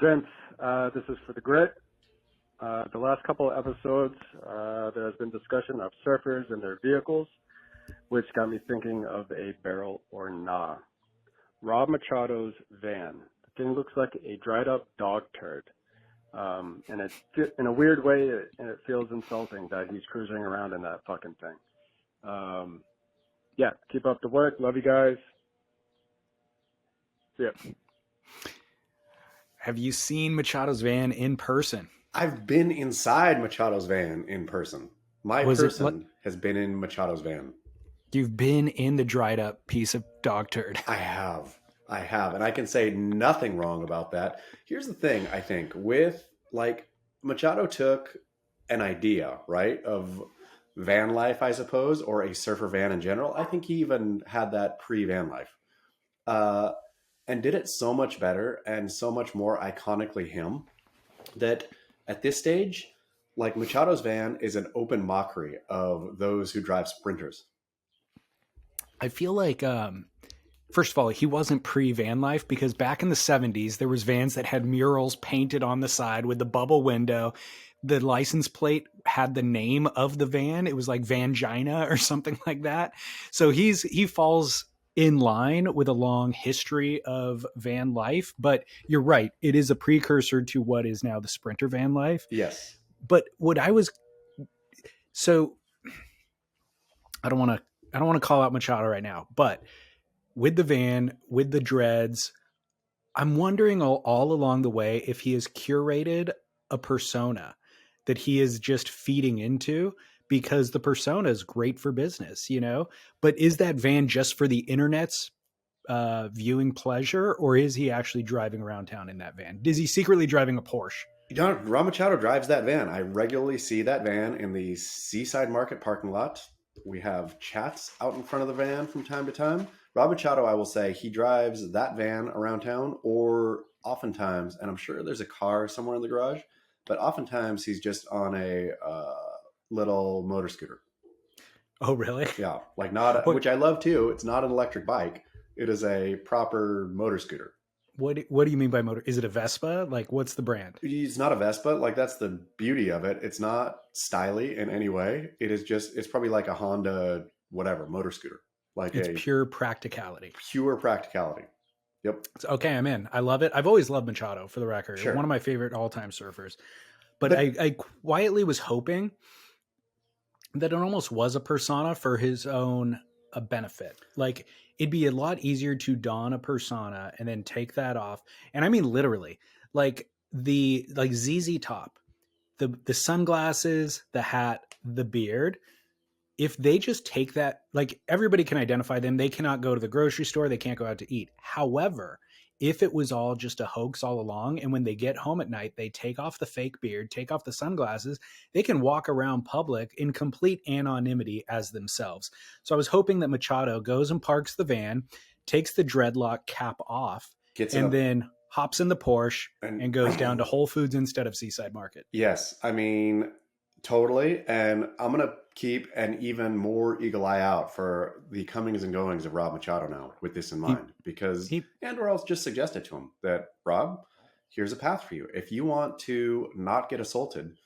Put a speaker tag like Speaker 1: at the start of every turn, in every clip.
Speaker 1: Gents, this is for the grit. The last couple of episodes, there has been discussion of surfers and their vehicles, which got me thinking of a barrel or nah. Rob Machado's van. The thing looks like a dried up dog turd. And in a weird way, it feels insulting that he's cruising around in that fucking thing. Yeah, keep up the work. Love you guys. See ya.
Speaker 2: Have you seen Machado's van in person?
Speaker 3: I've been inside Machado's van in person. My person has been in Machado's van.
Speaker 2: You've been in the dried up piece of dog turd.
Speaker 3: I have. And I can say nothing wrong about that. Here's the thing, I think, with Machado took an idea, right, of van life, I suppose, or a surfer van in general. I think he even had that pre-van life. And did it so much better and so much more iconically him that at this stage, Machado's van is an open mockery of those who drive sprinters.
Speaker 2: I feel like, first of all, he wasn't pre-van life because back in the 70s, there was vans that had murals painted on the side with the bubble window. The license plate had the name of the van. It was like Vangina or something like that. So he falls in line with a long history of van life, but you're right. It is a precursor to what is now the Sprinter van life.
Speaker 3: Yes.
Speaker 2: But I don't want to call out Machado right now, but with the van, with the dreads, I'm wondering all along the way if he has curated a persona that he is just feeding into, because the persona is great for business, but is that van just for the internet's viewing pleasure, or is he actually driving around town in that van? Is he secretly driving a Porsche?
Speaker 3: Rob Machado drives that van. I regularly see that van in the Seaside Market parking lot. We have chats out in front of the van from time to time. Rob Machado, I will say, he drives that van around town, or oftentimes, and I'm sure there's a car somewhere in the garage, but oftentimes he's just on a little motor scooter.
Speaker 2: Oh, really?
Speaker 3: Yeah. Which I love too. It's not an electric bike. It is a proper motor scooter.
Speaker 2: What do you mean by motor? Is it a Vespa? What's the brand?
Speaker 3: It's not a Vespa. That's the beauty of it. It's not styly in any way. It's probably like a Honda, whatever, motor scooter.
Speaker 2: It's pure practicality.
Speaker 3: Pure practicality. Yep.
Speaker 2: Okay, I'm in. I love it. I've always loved Machado, for the record.
Speaker 3: Sure.
Speaker 2: One of my favorite all-time surfers. But I quietly was hoping that it almost was a persona for his own benefit. It'd be a lot easier to don a persona and then take that off. And I mean, literally, the ZZ Top, the sunglasses, the hat, the beard. If they just take that, everybody can identify them. They cannot go to the grocery store. They can't go out to eat. However, if it was all just a hoax all along, and when they get home at night, they take off the fake beard, take off the sunglasses, they can walk around public in complete anonymity as themselves. So I was hoping that Machado goes and parks the van, takes the dreadlock cap off, then hops in the Porsche and goes down to Whole Foods instead of Seaside Market.
Speaker 3: Yes. I mean, totally. And I'm going to keep an even more eagle eye out for the comings and goings of Rob Machado now with this in mind, or else just suggested to him that, Rob, here's a path for you. If you want to not get accosted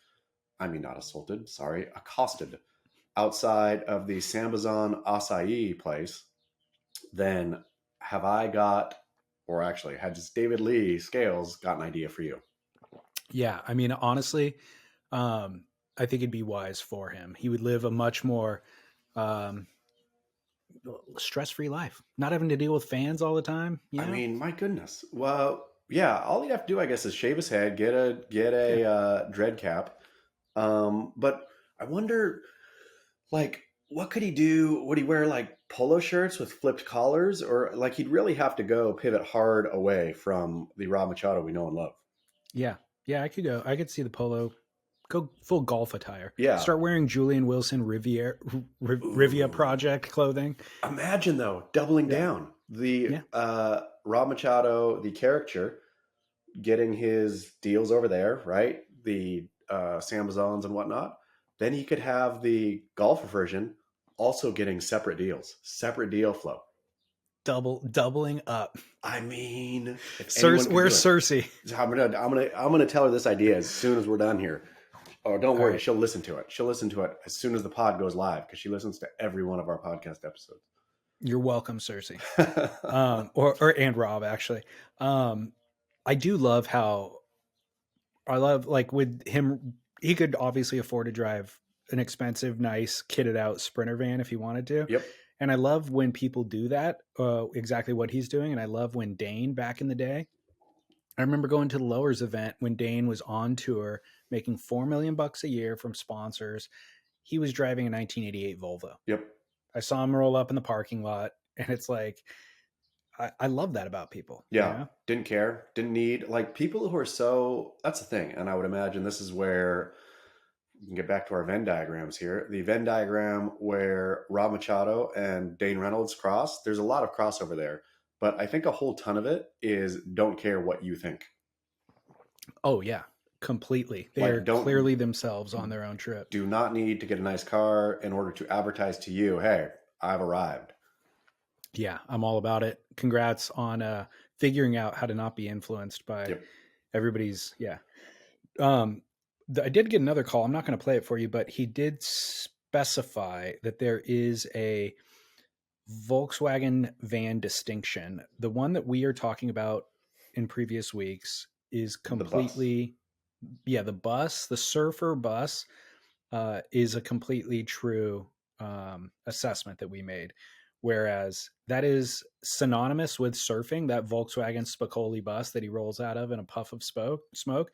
Speaker 3: outside of the Sambazon acai place, then has David Lee Scales got an idea for you?
Speaker 2: Yeah. I mean, honestly, I think it'd be wise for him. He would live a much more stress-free life, not having to deal with fans all the time.
Speaker 3: I mean, my goodness. Well, yeah, all you have to do, I guess, is shave his head, get a dread cap. But I wonder, what could he do? Would he wear polo shirts with flipped collars, or he'd really have to go pivot hard away from the Rob Machado we know and love?
Speaker 2: Yeah, I could see the polo. Go full golf attire.
Speaker 3: Yeah.
Speaker 2: Start wearing Julian Wilson Rivia Project clothing.
Speaker 3: Imagine, though, doubling down. Rob Machado, the caricature, getting his deals over there, right? The Sambazons and whatnot. Then he could have the golfer version also getting separate deals, separate deal flow.
Speaker 2: Doubling up.
Speaker 3: I mean, if
Speaker 2: Where's Cersei?
Speaker 3: I'm gonna tell her this idea as soon as we're done here. Oh, don't worry,
Speaker 2: right.
Speaker 3: She'll listen to it. She'll listen to it as soon as the pod goes live because she listens to every one of our podcast episodes.
Speaker 2: You're welcome, Cersei. Or and Rob, actually. I do love how like with him, he could obviously afford to drive an expensive, nice, kitted out Sprinter van if he wanted to.
Speaker 3: Yep.
Speaker 2: And I love when people do that, exactly what he's doing. And I love when Dane back in the day, I remember going to the Lowers event when Dane was on tour, making $4 million a year from sponsors. He was driving a 1988 Volvo.
Speaker 3: Yep.
Speaker 2: I saw him roll up in the parking lot, and it's like, I love that about people.
Speaker 3: Yeah.
Speaker 2: You know?
Speaker 3: Didn't care. Didn't need, like, people who are so, that's the thing. And I would imagine this is where you can get back to our Venn diagrams here. The Venn diagram where Rob Machado and Dane Reynolds cross, there's a lot of crossover there. But I think a whole ton of it is don't care what you think.
Speaker 2: Oh, yeah. Completely. They're clearly themselves on their own trip.
Speaker 3: Do not need to get a nice car in order to advertise to you, hey, I've arrived.
Speaker 2: Yeah, I'm all about it. Congrats on figuring out how to not be influenced by everybody's. Yeah. I did get another call. I'm not going to play it for you, but he did specify that there is a Volkswagen van distinction. The one that we are talking about in previous weeks is completely, the bus, the surfer bus, is a completely true assessment that we made. Whereas that is synonymous with surfing, that Volkswagen Spicoli bus that he rolls out of in a puff of smoke.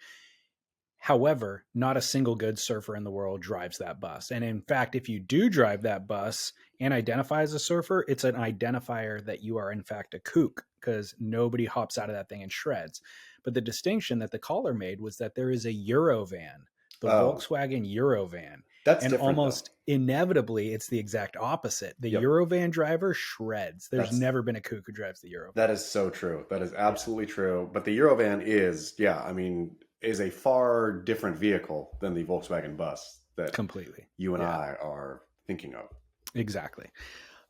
Speaker 2: However, not a single good surfer in the world drives that bus. And in fact, if you do drive that bus and identify as a surfer, it's an identifier that you are in fact a kook, because nobody hops out of that thing and shreds. But the distinction that the caller made was that there is a Eurovan, the Volkswagen Eurovan.
Speaker 3: That's
Speaker 2: and
Speaker 3: different,
Speaker 2: almost inevitably, it's the exact opposite. The Eurovan driver shreds. There's never been a kook who drives the Eurovan.
Speaker 3: That is so true. That is absolutely true. But the Eurovan is a far different vehicle than the Volkswagen bus that
Speaker 2: completely
Speaker 3: you and I are thinking of.
Speaker 2: Exactly.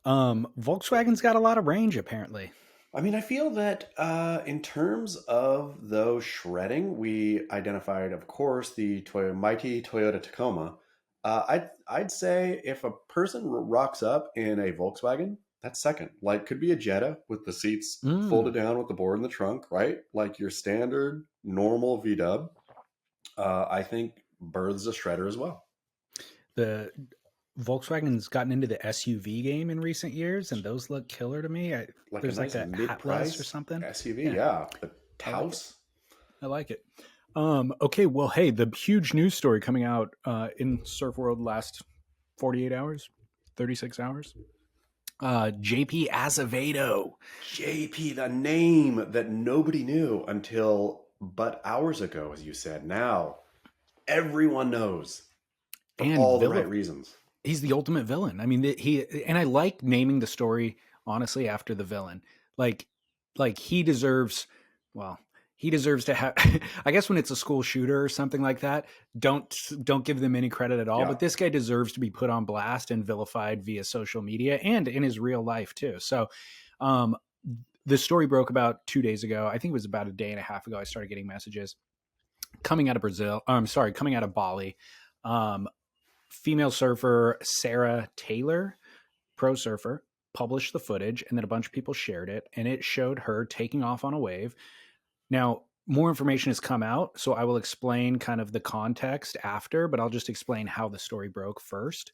Speaker 2: Volkswagen's got a lot of range, apparently.
Speaker 3: I mean, I feel that in terms of those shredding, we identified, of course, the mighty Toyota Tacoma. I'd say if a person rocks up in a Volkswagen, that's second. Like, could be a Jetta with the seats folded down with the board in the trunk, right? Like your standard, normal V-dub. I think births a shredder as well.
Speaker 2: The Volkswagen's gotten into the SUV game in recent years, and those look killer to me. There's like a mid-price or something.
Speaker 3: SUV, yeah. The Taos.
Speaker 2: I like it. Okay, well, hey, the huge news story coming out in surf world last 48 hours, 36 hours. JP Azevedo.
Speaker 3: JP, the name that nobody knew until but hours ago, as you said. Now, everyone knows for all the right reasons.
Speaker 2: He's the ultimate villain. I mean, and I like naming the story, honestly, after the villain. Like he deserves to have, I guess when it's a school shooter or something like that, don't give them any credit at all. Yeah. But this guy deserves to be put on blast and vilified via social media and in his real life too. So the story broke about 2 days ago. I think it was about a day and a half ago. I started getting messages coming out of Bali. Female surfer Sarah Taylor, pro surfer, published the footage, and then a bunch of people shared it, and it showed her taking off on a wave. Now, more information has come out, so I will explain kind of the context after, but I'll just explain how the story broke first.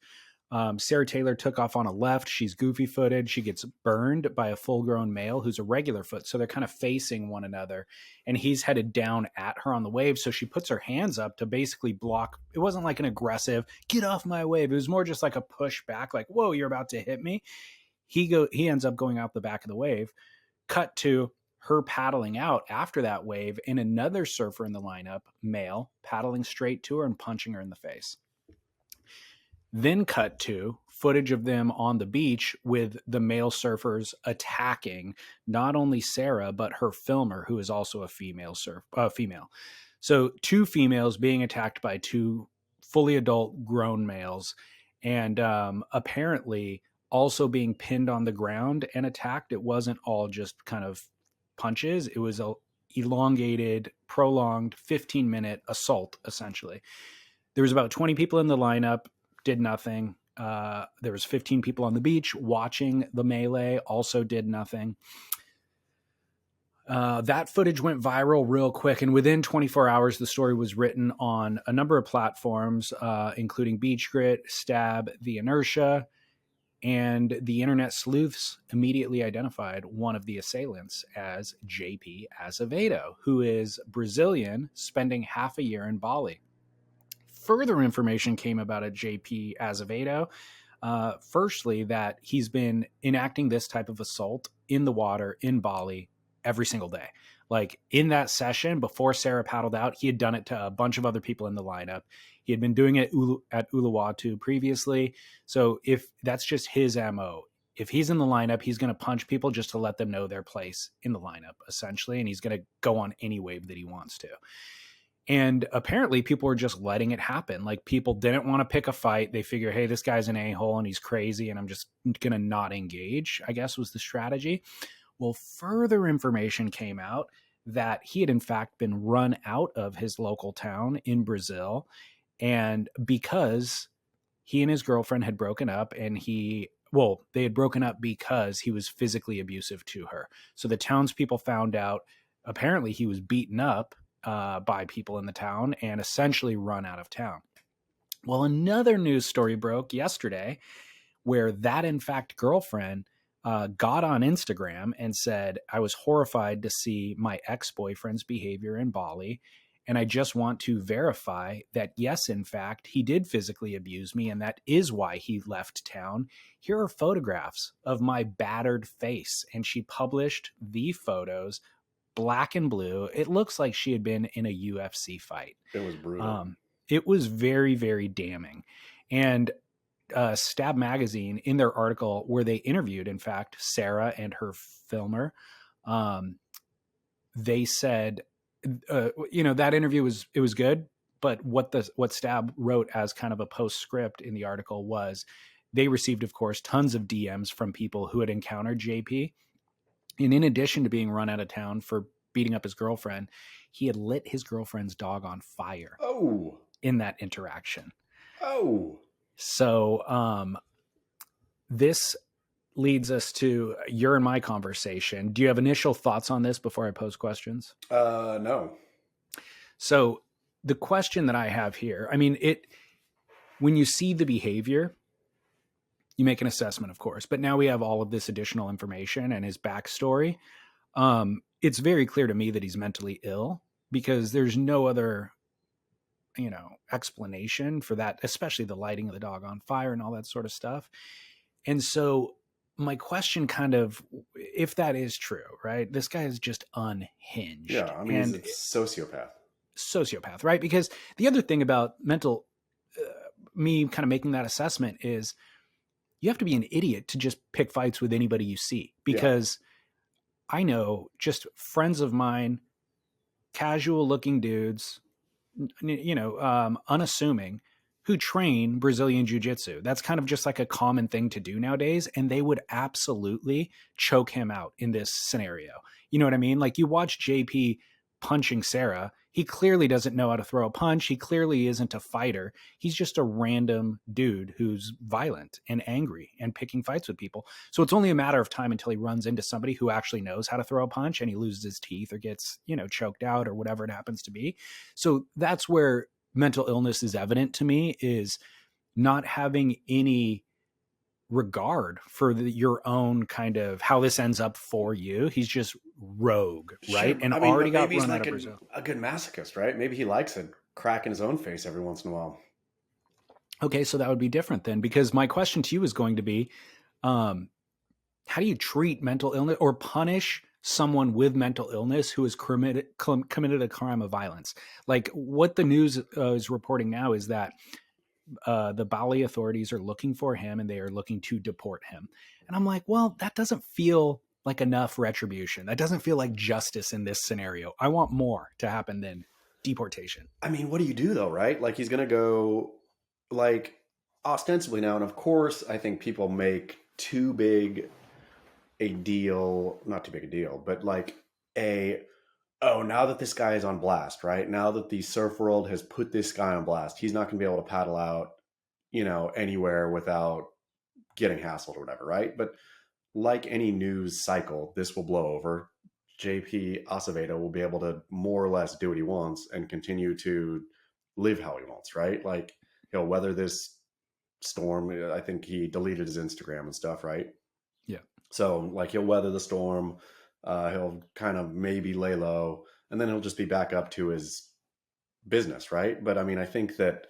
Speaker 2: Sarah Taylor took off on a left. She's goofy footed. She gets burned by a full-grown male who's a regular foot, so they're kind of facing one another, and he's headed down at her on the wave, so she puts her hands up to basically block. It wasn't like an aggressive, get off my wave. It was more just like a push back, like, whoa, you're about to hit me. He ends up going out the back of the wave. Cut to her paddling out after that wave, and another surfer in the lineup, male, paddling straight to her and punching her in the face. Then cut to footage of them on the beach with the male surfers attacking not only Sarah, but her filmer, who is also a female. So 2 females being attacked by 2 fully adult grown males. And apparently also being pinned on the ground and attacked. It wasn't all just kind of punches. It was a elongated, prolonged 15-minute assault, essentially. There was about 20 people in the lineup, did nothing. There was 15 people on the beach watching the melee, also did nothing. That footage went viral real quick, and within 24 hours, the story was written on a number of platforms, including Beach Grit, Stab, The Inertia, and the internet sleuths immediately identified one of the assailants as JP Azevedo, who is Brazilian, spending half a year in Bali. Further information came about at JP Azevedo. Firstly, that he's been enacting this type of assault in the water in Bali every single day. Like in that session before Sarah paddled out, he had done it to a bunch of other people in the lineup. He had been doing it at Uluwatu previously. So if that's just his MO, if he's in the lineup, he's going to punch people just to let them know their place in the lineup, essentially. And he's going to go on any wave that he wants to. And apparently people were just letting it happen. Like people didn't want to pick a fight. They figure, hey, this guy's an a-hole and he's crazy and I'm just going to not engage, I guess was the strategy. Well, further information came out that he had in fact been run out of his local town in Brazil. And because he and his girlfriend had broken up and they had broken up because he was physically abusive to her. So the townspeople found out apparently he was beaten up by people in the town and essentially run out of town. Well, another news story broke yesterday where that, in fact, girlfriend got on Instagram and said, I was horrified to see my ex-boyfriend's behavior in Bali. And I just want to verify that, yes, in fact, he did physically abuse me. And that is why he left town. Here are photographs of my battered face. And she published the photos, black and blue. It looks like she had been in a UFC fight.
Speaker 3: It was brutal.
Speaker 2: It was very, very damning. And Stab Magazine, in their article where they interviewed, in fact, Sarah and her filmer, they said, that interview was good, but what Stab wrote as kind of a postscript in the article was they received, of course, tons of DMs from people who had encountered JP. And in addition to being run out of town for beating up his girlfriend, he had lit his girlfriend's dog on fire.
Speaker 3: Oh.
Speaker 2: In that interaction.
Speaker 3: Oh.
Speaker 2: So this leads us to your and my conversation. Do you have initial thoughts on this before I pose questions?
Speaker 3: No.
Speaker 2: So the question that I have here, when you see the behavior, you make an assessment, of course, but now we have all of this additional information and his backstory. It's very clear to me that he's mentally ill because there's no other, explanation for that, especially the lighting of the dog on fire and all that sort of stuff. And so my question kind of, if that is true, right? This guy is just unhinged.
Speaker 3: Yeah. He's a sociopath.
Speaker 2: Sociopath, right? Because the other thing about me kind of making that assessment is you have to be an idiot to just pick fights with anybody you see, because I know just friends of mine, casual looking dudes, unassuming, who train Brazilian jiu-jitsu. That's kind of just like a common thing to do nowadays. And they would absolutely choke him out in this scenario. You know what I mean? Like you watch JP punching Sarah. He clearly doesn't know how to throw a punch. He clearly isn't a fighter. He's just a random dude who's violent and angry and picking fights with people. So it's only a matter of time until he runs into somebody who actually knows how to throw a punch and he loses his teeth or gets, choked out or whatever it happens to be. So that's where mental illness is evident to me, is not having any regard for your own kind of how this ends up for you. He's just rogue, right?
Speaker 3: Sure.
Speaker 2: And already got run out
Speaker 3: like
Speaker 2: of Brazil.
Speaker 3: A good masochist, right? Maybe he likes a crack in his own face every once in a while.
Speaker 2: Okay, so that would be different then, because my question to you is going to be, how do you treat mental illness or punish someone with mental illness who has committed a crime of violence? Like what the news is reporting now is that the Bali authorities are looking for him and they are looking to deport him. And I'm like, well, that doesn't feel like enough retribution. That doesn't feel like justice in this scenario. I want more to happen than deportation.
Speaker 3: What do you do though, right? Like he's going to go like ostensibly now. And of course, I think people make too big a deal, not too big a deal, but like now that this guy is on blast, right? Now that the surf world has put this guy on blast, he's not going to be able to paddle out, anywhere without getting hassled or whatever, right? But like any news cycle, this will blow over. JP Azevedo will be able to more or less do what he wants and continue to live how he wants, right? Like he'll weather this storm. I think he deleted his Instagram and stuff, right?
Speaker 2: Yeah.
Speaker 3: So like he'll weather the storm. He'll kind of maybe lay low, and then he'll just be back up to his business, right? But I mean, I think that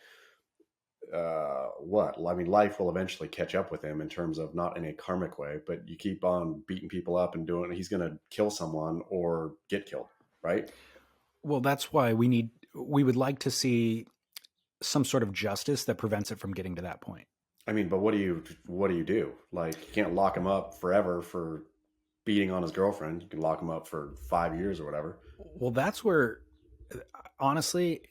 Speaker 3: life will eventually catch up with him in terms of not in a karmic way, but you keep on beating people up and doing, he's going to kill someone or get killed, right?
Speaker 2: Well, that's why we would like to see some sort of justice that prevents it from getting to that point.
Speaker 3: I mean, but what do you do? Like, you can't lock him up forever for beating on his girlfriend. You can lock him up for 5 years or whatever.
Speaker 2: Well, that's where, honestly,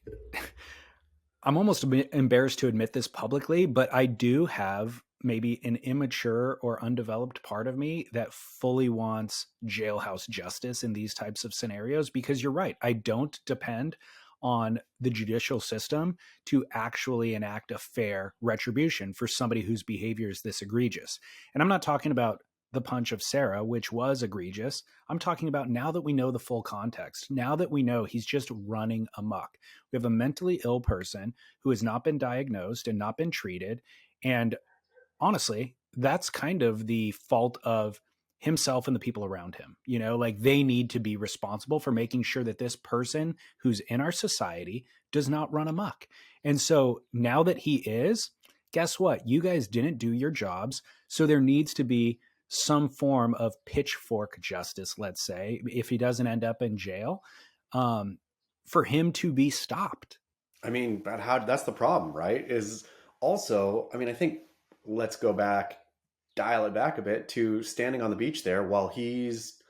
Speaker 2: I'm almost embarrassed to admit this publicly, but I do have maybe an immature or undeveloped part of me that fully wants jailhouse justice in these types of scenarios, because you're right. I don't depend on the judicial system to actually enact a fair retribution for somebody whose behavior is this egregious. And I'm not talking about the punch of Sarah, which was egregious. I'm talking about now that we know the full context, now that we know he's just running amok. We have a mentally ill person who has not been diagnosed and not been treated. And honestly, that's kind of the fault of himself and the people around him. Like they need to be responsible for making sure that this person who's in our society does not run amok. And so now that he is, guess what? You guys didn't do your jobs. So there needs to be some form of pitchfork justice, let's say, if he doesn't end up in jail, for him to be stopped.
Speaker 3: I mean, but that's the problem, right? Is also, I mean, I think let's go back, dial it back a bit to standing on the beach there while he's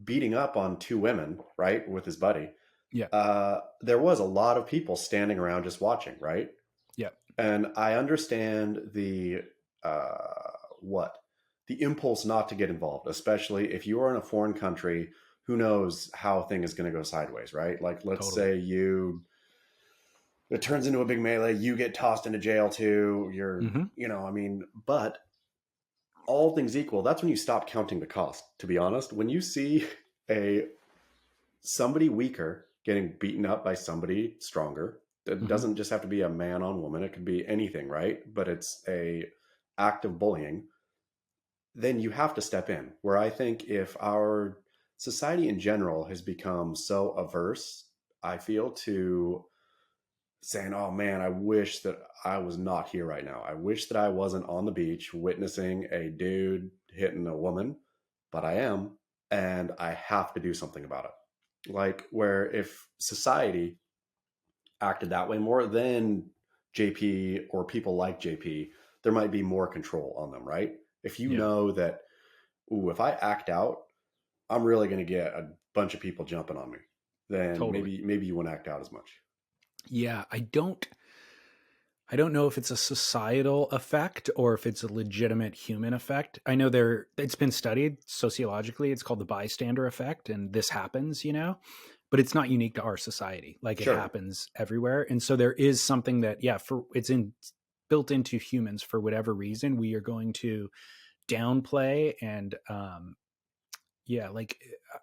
Speaker 3: beating up on two women, right, with his buddy.
Speaker 2: Yeah.
Speaker 3: There was a lot of people standing around just watching, right?
Speaker 2: Yeah.
Speaker 3: And I understand the impulse not to get involved, especially if you are in a foreign country. Who knows how a thing is going to go sideways, right? Like, let's say it turns into a big melee, you get tossed into jail too. You're, I mean, but all things equal, that's when you stop counting the cost, to be honest. When you see somebody weaker getting beaten up by somebody stronger, it doesn't just have to be a man on woman. It could be anything, right? But it's a act of bullying. Then you have to step in. Where I think if our society in general has become so averse, I feel, to saying, oh man, I wish that I was not here right now. I wish that I wasn't on the beach witnessing a dude hitting a woman, but I am, and I have to do something about it. Like, where if society acted that way more, then JP or people like JP, there might be more control on them, right? If you know that, if I act out, I'm really going to get a bunch of people jumping on me, then maybe you won't act out as much.
Speaker 2: Yeah, I don't know if it's a societal effect or if it's a legitimate human effect. I know it's been studied sociologically. It's called the bystander effect, and this happens, but it's not unique to our society. Like, it happens everywhere. And so there is something that, it's built into humans for whatever reason. We are going to downplay and,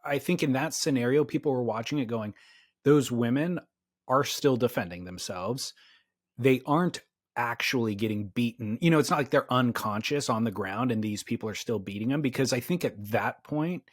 Speaker 2: I think in that scenario, people were watching it going, those women are still defending themselves. They aren't actually getting beaten. It's not like they're unconscious on the ground and these people are still beating them, because I think at that point,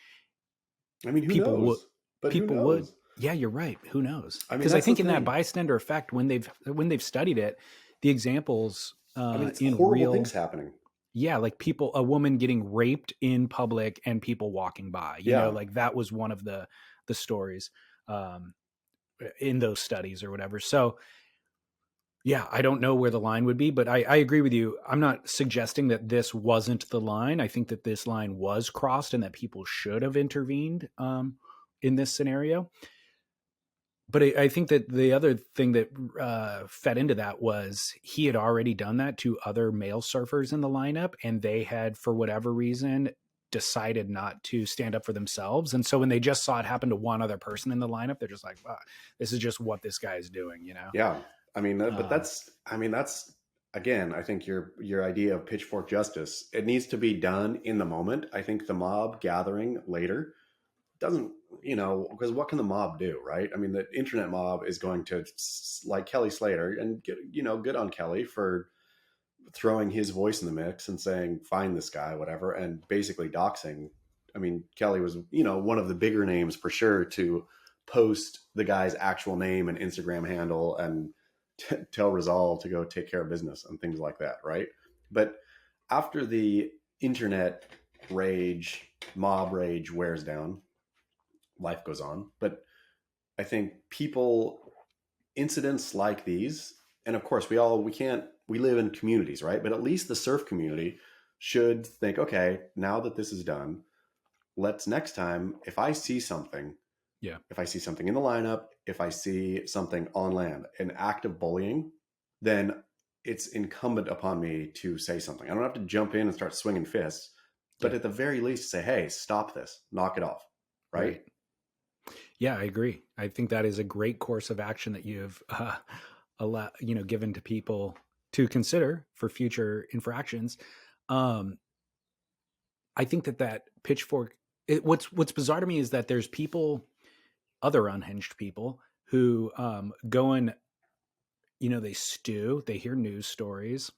Speaker 3: I mean, who knows?
Speaker 2: People would. Yeah, you're right. Who knows? Because I think in that bystander effect, when they've studied it, the examples
Speaker 3: it's
Speaker 2: in
Speaker 3: horrible
Speaker 2: real
Speaker 3: things happening.
Speaker 2: Yeah, like a woman getting raped in public and people walking by. You know, like that was one of the stories in those studies or whatever. So yeah, I don't know where the line would be, but I agree with you. I'm not suggesting that this wasn't the line. I think that this line was crossed and that people should have intervened in this scenario. But I think that the other thing that fed into that was he had already done that to other male surfers in the lineup, and they had, for whatever reason, decided not to stand up for themselves. And so when they just saw it happen to one other person in the lineup, they're just like, wow, this is just what this guy is doing, you know?
Speaker 3: Yeah. I mean, but that's again, I think your idea of pitchfork justice, it needs to be done in the moment. I think the mob gathering later doesn't, because what can the mob do, right? I mean, the internet mob is going to, like Kelly Slater, and get, good on Kelly for throwing his voice in the mix and saying, find this guy, whatever, and basically doxing. I mean, Kelly was, one of the bigger names for sure to post the guy's actual name and Instagram handle and tell Rizal to go take care of business and things like that, right? But after the internet rage, mob rage wears down, life goes on. But I think incidents like these, and of course we live in communities, right? But at least the surf community should think, okay, now that this is done, let's next time, if I see something in the lineup, if I see something on land, an act of bullying, then it's incumbent upon me to say something. I don't have to jump in and start swinging fists, but at the very least say, hey, stop this, knock it off. Right.
Speaker 2: Yeah, I agree. I think that is a great course of action that you've given to people to consider for future infractions. I think that pitchfork. What's bizarre to me is that there's other unhinged people who go and they stew. They hear news stories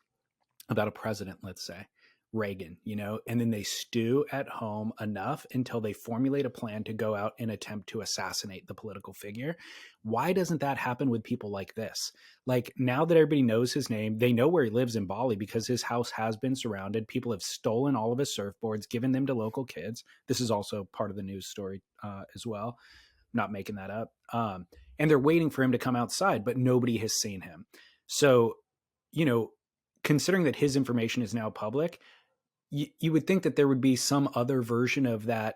Speaker 2: about a president, let's say Reagan, and then they stew at home enough until they formulate a plan to go out and attempt to assassinate the political figure. Why doesn't that happen with people like this? Like, now that everybody knows his name, they know where he lives in Bali because his house has been surrounded. People have stolen all of his surfboards, given them to local kids. This is also part of the news story as well. I'm not making that up. And they're waiting for him to come outside, but nobody has seen him. So, considering that his information is now public, you would think that there would be some other version of that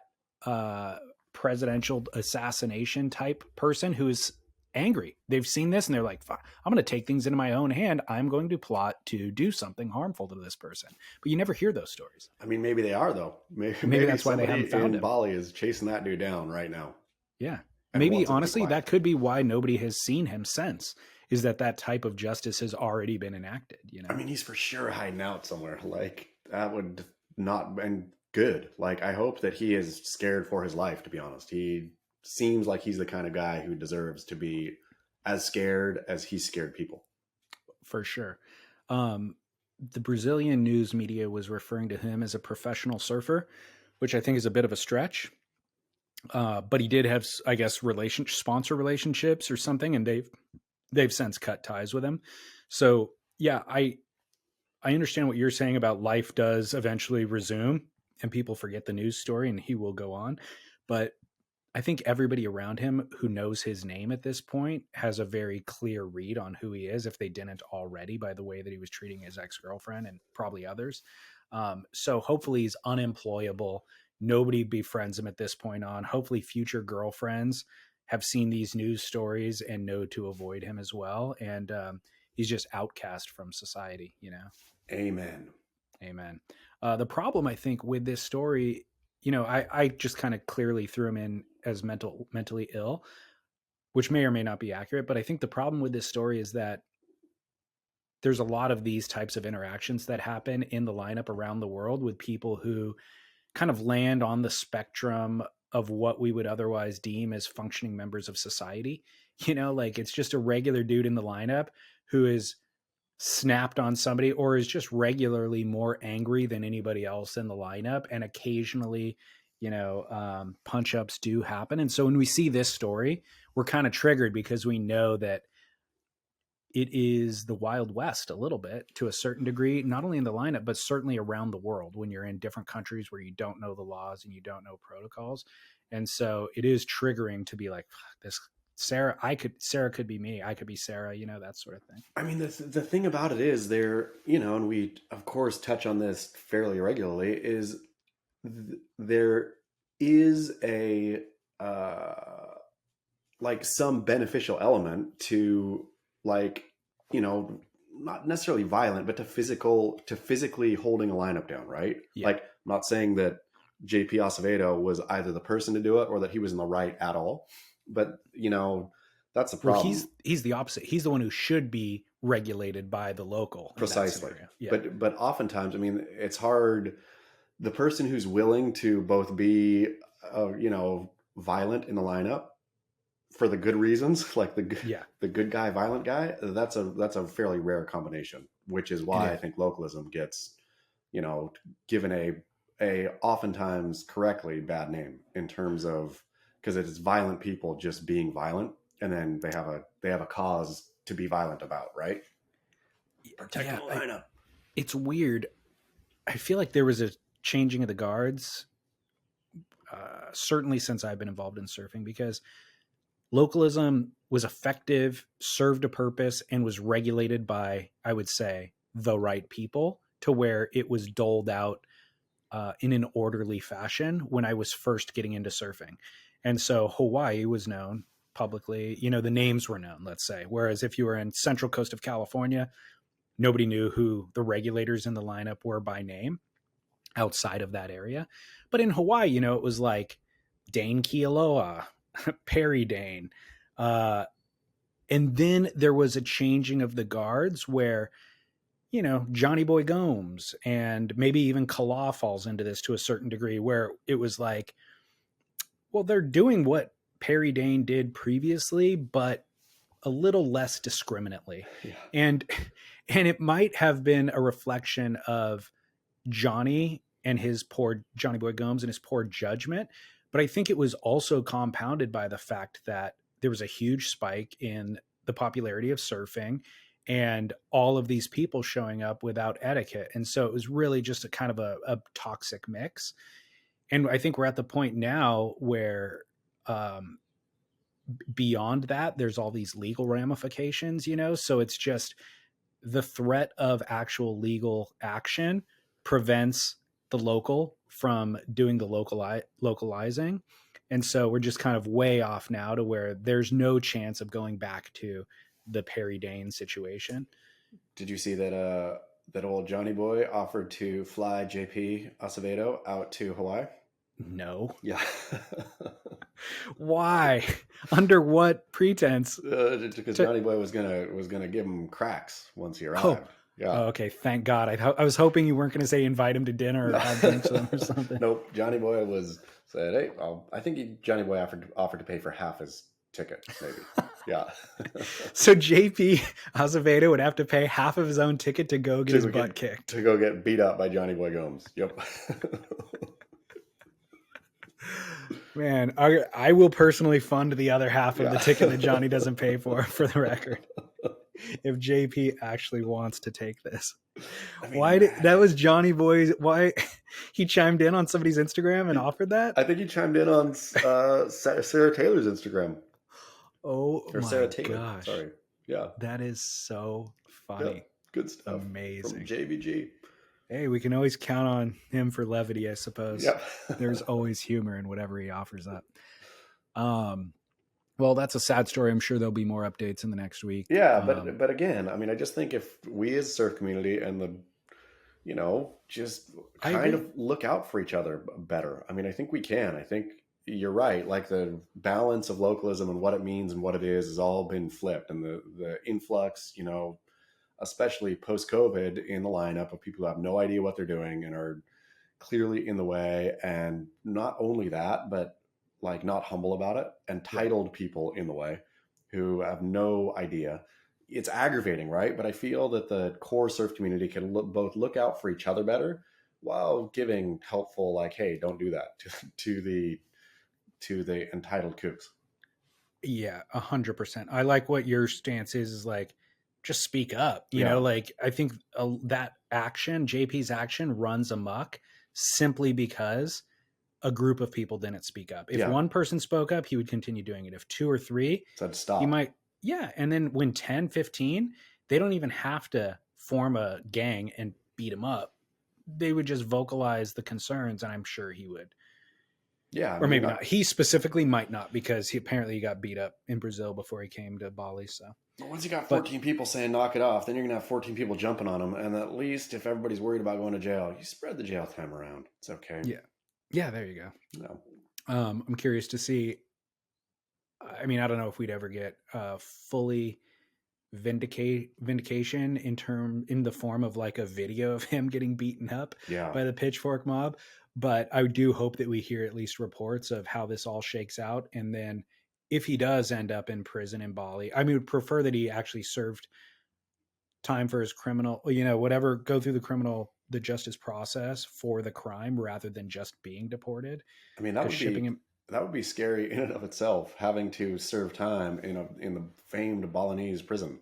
Speaker 2: presidential assassination type person who is angry. They've seen this and they're like, I'm going to take things into my own hand. I'm going to plot to do something harmful to this person. But you never hear those stories.
Speaker 3: I mean, maybe they are, though.
Speaker 2: Maybe that's why they haven't found him.
Speaker 3: Bali is chasing that dude down right now.
Speaker 2: Yeah. Maybe, honestly, that could be why nobody has seen him since, is that type of justice has already been enacted. I
Speaker 3: mean, he's for sure hiding out somewhere. Like, that would not been good. Like, I hope that he is scared for his life, to be honest. He seems like he's the kind of guy who deserves to be as scared as he's scared people.
Speaker 2: For sure. The Brazilian news media was referring to him as a professional surfer, which I think is a bit of a stretch. But he did have, I guess, sponsor relationships or something, and they've since cut ties with him. So yeah, I understand what you're saying about life does eventually resume and people forget the news story and he will go on. But I think everybody around him who knows his name at this point has a very clear read on who he is, if they didn't already, by the way that he was treating his ex-girlfriend and probably others. So hopefully he's unemployable. Nobody befriends him at this point on. Hopefully future girlfriends have seen these news stories and know to avoid him as well. And he's just outcast from society,
Speaker 3: Amen.
Speaker 2: The problem, I think, with this story, I just kind of clearly threw him in as mentally ill, which may or may not be accurate. But I think the problem with this story is that there's a lot of these types of interactions that happen in the lineup around the world with people who kind of land on the spectrum of what we would otherwise deem as functioning members of society. Like, it's just a regular dude in the lineup who is snapped on somebody or is just regularly more angry than anybody else in the lineup. And occasionally, punch ups do happen. And so when we see this story, we're kind of triggered because we know that it is the Wild West a little bit to a certain degree, not only in the lineup, but certainly around the world when you're in different countries where you don't know the laws and you don't know protocols. And so it is triggering to be like, this Sarah could be me. I could be Sarah, that sort of thing.
Speaker 3: I mean, the thing about it is and we of course touch on this fairly regularly, is there is a like some beneficial element to, like, you know, not necessarily violent, but to physically holding a lineup down, right?
Speaker 2: Yeah.
Speaker 3: Like, I'm not saying that JP Azevedo was either the person to do it or that he was in the right at all, but you know, that's the problem.
Speaker 2: Well, he's the opposite. He's the one who should be regulated by the local.
Speaker 3: Precisely.
Speaker 2: Yeah.
Speaker 3: But oftentimes, I mean, it's hard. The person who's willing to both be, you know, violent in the lineup for the good reasons, like the good guy, violent guy, that's a fairly rare combination, which is why I think localism gets, you know, given a oftentimes correctly bad name in terms of, because it's violent people just being violent, and then they have a cause to be violent about, right? Protecting the lineup.
Speaker 2: It's weird. I feel like there was a changing of the guards, certainly since I've been involved in surfing, because localism was effective, served a purpose, and was regulated by, I would say, the right people, to where it was doled out in an orderly fashion when I was first getting into surfing. And so Hawaii was known publicly, you know, the names were known, let's say. Whereas if you were in Central Coast of California, nobody knew who the regulators in the lineup were by name outside of that area. But in Hawaii, you know, it was like Dane Kealoha, Perry Dane. And then there was a changing of the guards where, you know, Johnny Boy Gomes and maybe even Kala falls into this to a certain degree, where it was like, well, they're doing what Perry Dane did previously, but a little less discriminately.
Speaker 3: Yeah.
Speaker 2: And it might have been a reflection of Johnny Boy Gomes and his poor judgment. But I think it was also compounded by the fact that there was a huge spike in the popularity of surfing and all of these people showing up without etiquette. And so it was really just a kind of a toxic mix. And I think we're at the point now where beyond that, there's all these legal ramifications, you know? So it's just the threat of actual legal action prevents the local from doing the localizing. And so we're just kind of way off now to where there's no chance of going back to the Perry Dane situation.
Speaker 3: Did you see that that old Johnny Boy offered to fly JP Azevedo out to Hawaii?
Speaker 2: No.
Speaker 3: Yeah.
Speaker 2: Why? Under what pretense?
Speaker 3: Because Johnny Boy was gonna give him cracks once he arrived.
Speaker 2: Oh.
Speaker 3: Yeah.
Speaker 2: Oh, okay. Thank God. I was hoping you weren't going to say invite him to dinner or have drinks with him or something.
Speaker 3: Nope. Johnny Boy said, "Hey, I think Johnny Boy offered to pay for half his ticket, maybe." Yeah.
Speaker 2: So JP Azevedo would have to pay half of his own ticket to go get his butt kicked.
Speaker 3: To go get beat up by Johnny Boy Gomes. Yep.
Speaker 2: Man, I will personally fund the other half of the ticket that Johnny doesn't pay for the record. If JP actually wants to take this. I mean, that was Johnny Boy's, why he chimed in on somebody's Instagram and offered that?
Speaker 3: I think he chimed in on Sarah Taylor's Instagram.
Speaker 2: Oh, or my
Speaker 3: Sarah Taylor.
Speaker 2: Gosh.
Speaker 3: Sorry. Yeah.
Speaker 2: That is so funny.
Speaker 3: Yep. Good stuff.
Speaker 2: Amazing.
Speaker 3: From JVG.
Speaker 2: Hey, we can always count on him for levity, I suppose.
Speaker 3: Yep.
Speaker 2: There's always humor in whatever he offers up. Well, that's a sad story. I'm sure there'll be more updates in the next week.
Speaker 3: Yeah, but again, I mean, I just think if we as surf community and just kind of look out for each other better. I mean, I think we can. I think you're right. Like the balance of localism and what it means and what it is has all been flipped, and the influx, especially post-COVID, in the lineup of people who have no idea what they're doing and are clearly in the way, and not only that, but like not humble about it, entitled people in the way who have no idea. It's aggravating, right? But I feel that the core surf community can both look out for each other better while giving helpful, like, hey, don't do that to the entitled kooks.
Speaker 2: Yeah, 100%. I like what your stance is like, just speak up. You know, like I think that action, JP's action, runs amok simply because a group of people didn't speak up. If one person spoke up, he would continue doing it. If two or three,
Speaker 3: said stop.
Speaker 2: He might, and then when 10, 15, they don't even have to form a gang and beat him up. They would just vocalize the concerns, and I'm sure he would
Speaker 3: Yeah, I
Speaker 2: Or
Speaker 3: mean,
Speaker 2: maybe not. He specifically might not, because he apparently got beat up in Brazil before he came to Bali. So
Speaker 3: once you got
Speaker 2: but
Speaker 3: 14 people saying knock it off, then you're gonna have 14 people jumping on him, and at least if everybody's worried about going to jail, you spread the jail time around. It's okay.
Speaker 2: yeah, there you go.
Speaker 3: No.
Speaker 2: I'm curious to see. I mean, I don't know if we'd ever get fully vindication in the form of like a video of him getting beaten up
Speaker 3: Yeah.
Speaker 2: by the pitchfork mob, but I do hope that we hear at least reports of how this all shakes out. And then if he does end up in prison in Bali, I would prefer that he actually served time for his criminal, whatever, go through the justice process for the crime rather than just being deported.
Speaker 3: I mean, that would
Speaker 2: shipping
Speaker 3: be
Speaker 2: him,
Speaker 3: that would be scary in and of itself, having to serve time in the famed Balinese prison.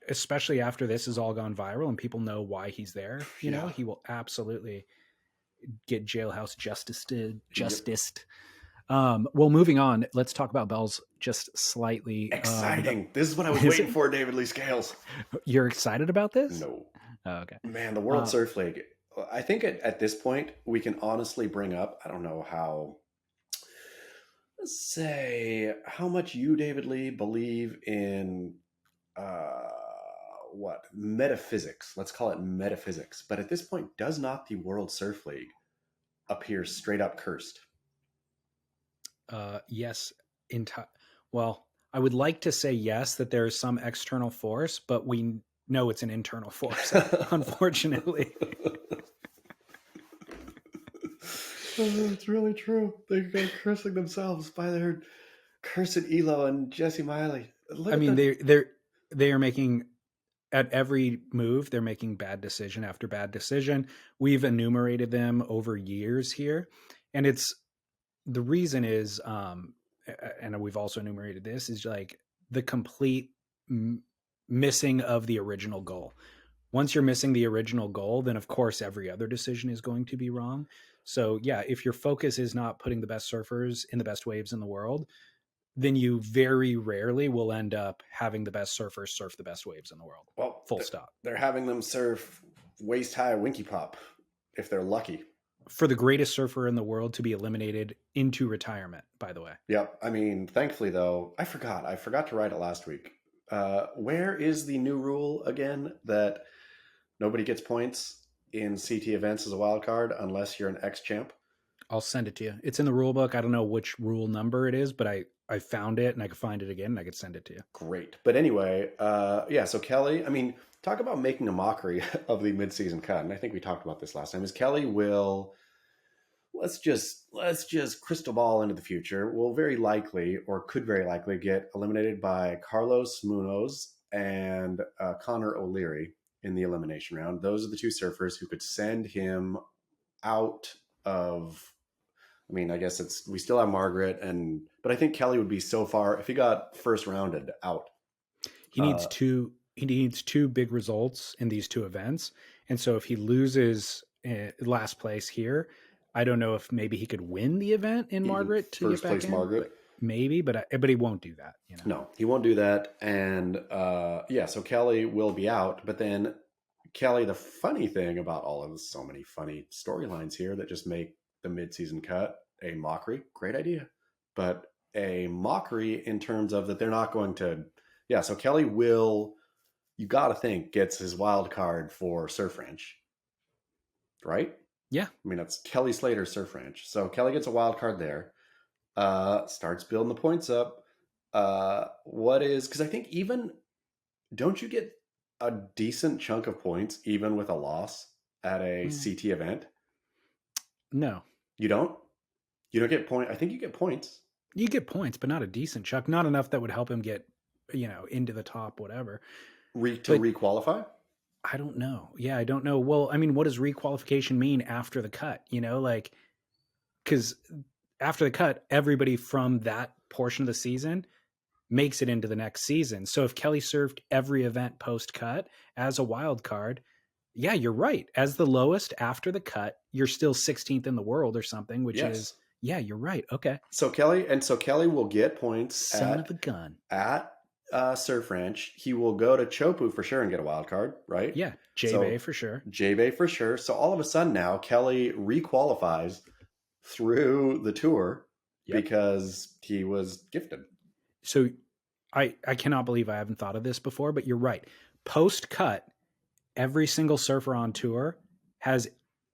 Speaker 2: especially after this has all gone viral and people know why he's there,
Speaker 3: Yeah.
Speaker 2: he will absolutely get jailhouse justiced. Well, moving on, let's talk about Bell's just slightly.
Speaker 3: Exciting. This is what I was waiting for, David Lee Scales.
Speaker 2: You're excited about this?
Speaker 3: No.
Speaker 2: Oh, okay.
Speaker 3: Man, the World Surf League. I think at this point, we can honestly bring up, I don't know how, let's say, how much you, David Lee, believe in metaphysics. Let's call it metaphysics. But at this point, does not the World Surf League appear straight up cursed?
Speaker 2: Yes. Well, I would like to say yes, that there is some external force, but we know it's an internal force, unfortunately.
Speaker 3: It's really true. They're cursing themselves by their cursed Elo and Jesse Miley.
Speaker 2: I mean, they are making, at every move, they're making bad decision after bad decision. We've enumerated them over years here, and the reason is, and we've also enumerated this, is like the complete missing of the original goal. Once you're missing the original goal, then of course every other decision is going to be wrong. So yeah, if your focus is not putting the best surfers in the best waves in the world, then you very rarely will end up having the best surfers surf the best waves in the world.
Speaker 3: Well,
Speaker 2: full stop.
Speaker 3: They're having them surf waist high winky pop if they're lucky.
Speaker 2: For the greatest surfer in the world to be eliminated into retirement, by the way.
Speaker 3: Yep. I mean, thankfully though, I forgot to write it last week. Where is the new rule again that nobody gets points in CT events as a wild card unless you're an ex-champ?
Speaker 2: I'll send it to you. It's in the rule book. I don't know which rule number it is, but I found it and I could find it again and I could send it to you.
Speaker 3: Great. But anyway, yeah, so Kelly, I mean, talk about making a mockery of the midseason cut. And I think we talked about this last time, is Kelly will, let's just crystal ball into the future, will very likely, or could very likely, get eliminated by Carlos Munoz and Connor O'Leary in the elimination round. Those are the two surfers who could send him out of, I mean, I guess we still have Margaret, but I think Kelly would be so far, if he got first rounded, out.
Speaker 2: He needs two big results in these two events. And so if he loses last place here, I don't know if maybe he could win the event in Margaret to
Speaker 3: first
Speaker 2: get back
Speaker 3: place
Speaker 2: in.
Speaker 3: Margaret.
Speaker 2: Maybe, but he won't do that.
Speaker 3: No, he won't do that. And yeah, so Kelly will be out. But then Kelly, the funny thing about all of this, so many funny storylines here that just make the midseason cut a mockery. Great idea. But a mockery in terms of that they're not going to, yeah, so Kelly will, you got to think, gets his wild card for Surf Ranch, right?
Speaker 2: Yeah.
Speaker 3: I mean, that's Kelly Slater's Surf Ranch. So Kelly gets a wild card there, starts building the points up. Because I think don't you get a decent chunk of points even with a loss at a CT event?
Speaker 2: No.
Speaker 3: You don't? You don't get points? I think you get points.
Speaker 2: You get points, but not a decent chunk. Not enough that would help him get, into the top, whatever.
Speaker 3: Requalify?
Speaker 2: I don't know. Yeah, I don't know. Well, I mean, what does requalification mean after the cut? Because after the cut, everybody from that portion of the season makes it into the next season. So if Kelly served every event post-cut as a wild card, yeah, you're right. As the lowest after the cut, you're still 16th in the world or something, which is, yeah, you're right. Okay.
Speaker 3: So Kelly will get points.
Speaker 2: Son of a gun.
Speaker 3: At Surf Ranch. He will go to Chopu for sure and get a wild card, right?
Speaker 2: Yeah. J-Bay for sure.
Speaker 3: J-Bay for sure. So all of a sudden now, Kelly requalifies through the tour
Speaker 2: Yep.
Speaker 3: because he was gifted.
Speaker 2: So I cannot believe I haven't thought of this before, but you're right. Post cut, every single surfer on tour has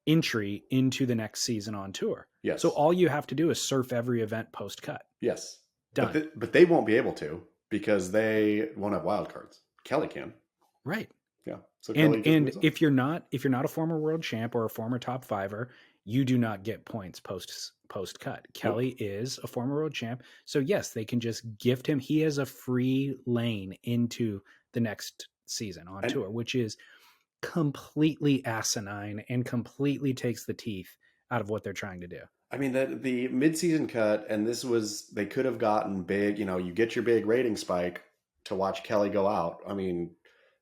Speaker 2: entry into the next season on tour.
Speaker 3: Yes.
Speaker 2: So all you have to do is surf every event post cut.
Speaker 3: Yes.
Speaker 2: Done.
Speaker 3: But they won't be able to because they won't have wild cards. Kelly can.
Speaker 2: Right.
Speaker 3: Yeah. So
Speaker 2: And
Speaker 3: Kelly just
Speaker 2: if you're not a former world champ or a former top fiver, you do not get points post cut. Kelly is a former world champ, so yes, they can just gift him. He has a free lane into the next season on tour, which is completely asinine and completely takes the teeth out of what they're trying to do.
Speaker 3: I mean, the mid-season cut, and they could have gotten big, you get your big rating spike to watch Kelly go out. I mean,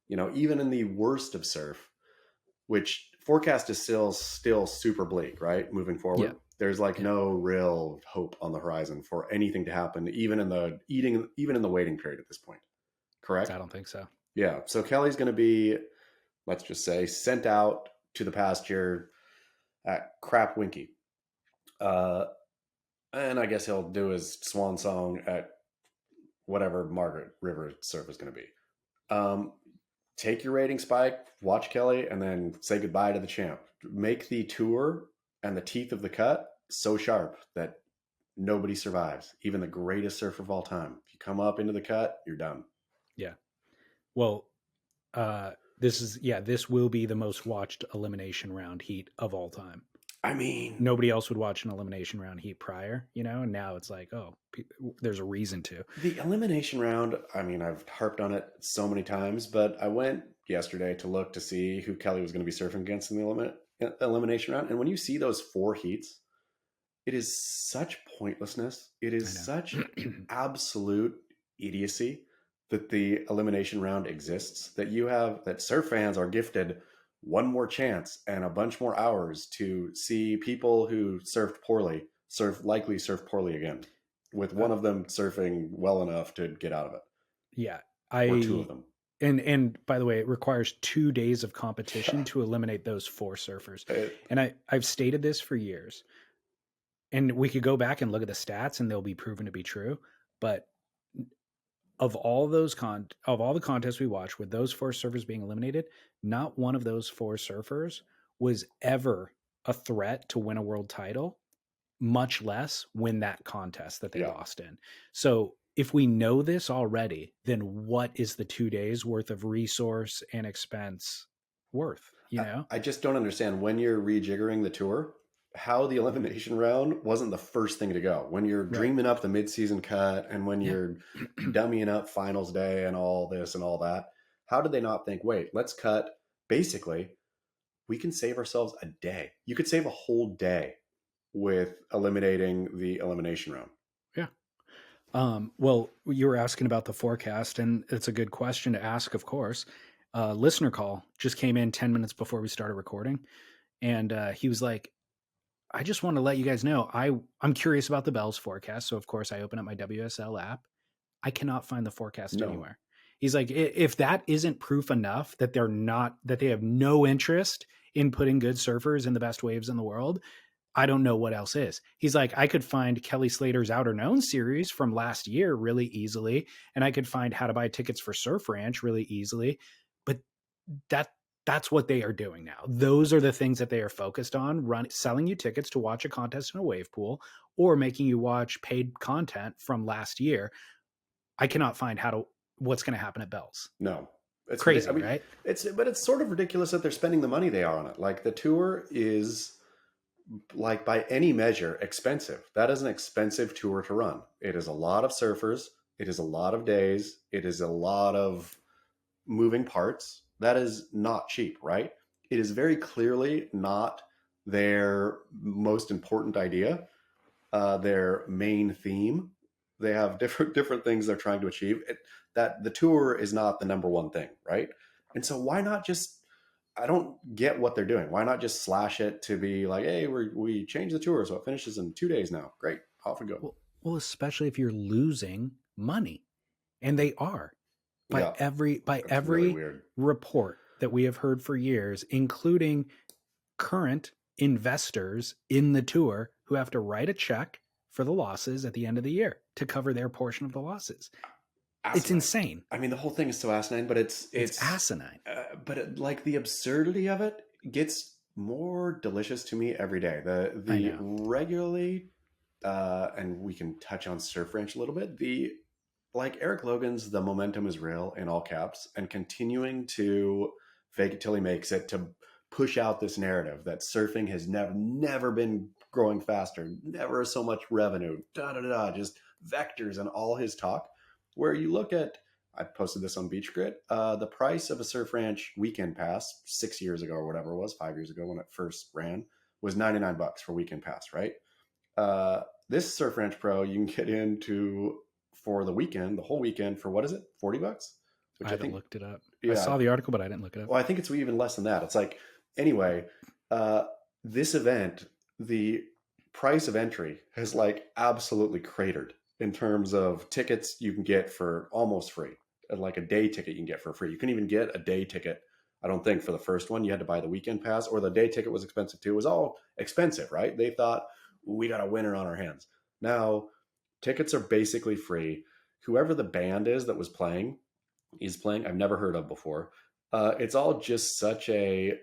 Speaker 3: even in the worst of surf, which forecast is still super bleak, right? Moving forward.
Speaker 2: Yeah.
Speaker 3: There's no real hope on the horizon for anything to happen, even in the waiting period at this point. Correct?
Speaker 2: I don't think so.
Speaker 3: Yeah. So Kelly's going to be, let's just say, sent out to the pasture at Crap Winky. And I guess he'll do his swan song at whatever Margaret River surf is going to be. Take your rating spike, watch Kelly, and then say goodbye to the champ. Make the tour and the teeth of the cut so sharp that nobody survives, even the greatest surfer of all time. If you come up into the cut, you're done.
Speaker 2: Yeah. Well, this will be the most watched elimination round heat of all time.
Speaker 3: I mean,
Speaker 2: nobody else would watch an elimination round heat prior, and now it's like, there's a reason to.
Speaker 3: The elimination round, I mean, I've harped on it so many times, but I went yesterday to look to see who Kelly was going to be surfing against in the elimination round. And when you see those 4 heats, it is such pointlessness. It is such absolute idiocy that the elimination round exists, that surf fans are gifted one more chance and a bunch more hours to see people who surfed poorly likely surf poorly again, with one of them surfing well enough to get out of it.
Speaker 2: Yeah.
Speaker 3: Or 2 of them.
Speaker 2: And by the way, it requires 2 days of competition to eliminate those 4 surfers. And I've stated this for years, and we could go back and look at the stats and they'll be proven to be true. But of all the contests we watched with those 4 surfers being eliminated, not one of those 4 surfers was ever a threat to win a world title, much less win that contest that they lost in. So if we know this already, then what is the 2 days worth of resource and expense worth?
Speaker 3: I just don't understand, when you're rejiggering the tour, how the elimination round wasn't the first thing to go. When you're dreaming up the mid-season cut and when you're dummying up finals day and all this and all that, how did they not think, wait, let's cut, basically, we can save ourselves a day. You could save a whole day with eliminating the elimination round.
Speaker 2: Yeah. Well, you were asking about the forecast, and it's a good question to ask, of course. Listener call just came in 10 minutes before we started recording. And he was like, I just want to let you guys know, I'm curious about the Bells forecast. So of course I open up my WSL app. I cannot find the forecast anywhere. He's like, if that isn't proof enough that they have no interest in putting good surfers in the best waves in the world, I don't know what else is. He's like, I could find Kelly Slater's Outer Known series from last year really easily. And I could find how to buy tickets for Surf Ranch really easily. But that's what they are doing now. Those are the things that they are focused on, selling you tickets to watch a contest in a wave pool or making you watch paid content from last year. I cannot find what's going to happen at Bells.
Speaker 3: No.
Speaker 2: It's crazy, right?
Speaker 3: But it's sort of ridiculous that they're spending the money they are on it. Like, the tour is, like, by any measure, expensive. That is an expensive tour to run. It is a lot of surfers. It is a lot of days. It is a lot of moving parts. That is not cheap, right? It is very clearly not their most important idea, their main theme. They have different things they're trying to achieve. That the tour is not the number one thing, right? And so why not just, I don't get what they're doing. Why not just slash it to be like, hey, we changed the tour, so it finishes in 2 days now. Great, off we go.
Speaker 2: Well, especially if you're losing money, and they are. By every really report that we have heard for years, including current investors in the tour who have to write a check for the losses at the end of the year to cover their portion of the losses.
Speaker 3: Asinine.
Speaker 2: It's insane.
Speaker 3: I mean, the whole thing is so asinine, but it's
Speaker 2: asinine.
Speaker 3: Like the absurdity of it gets more delicious to me every day. The regularly, and we can touch on Surf Ranch a little bit. Like Eric Logan's "The Momentum is Real" in all caps, and continuing to fake it till he makes it, to push out this narrative that surfing has never been growing faster, never so much revenue, just vectors and all his talk. Where you look at, I posted this on Beach Grit, the price of a Surf Ranch weekend pass 6 years ago or whatever it was, 5 years ago when it first ran, was $99 for weekend pass, right? This Surf Ranch Pro you can get into for the weekend, the whole weekend, for what is it, $40?
Speaker 2: I haven't looked it up.
Speaker 3: Yeah,
Speaker 2: I saw the article, but I didn't look it up.
Speaker 3: Well, I think it's even less than that. It's like, anyway, this event, the price of entry has like absolutely cratered in terms of tickets you can get for almost free. Like a day ticket you can get for free. You couldn't even get a day ticket, I don't think, for the first one. You had to buy the weekend pass, or the day ticket was expensive too. It was all expensive, right? They thought, we got a winner on our hands. Now, tickets are basically free. Whoever the band is that was playing, I've never heard of before. It's all just such a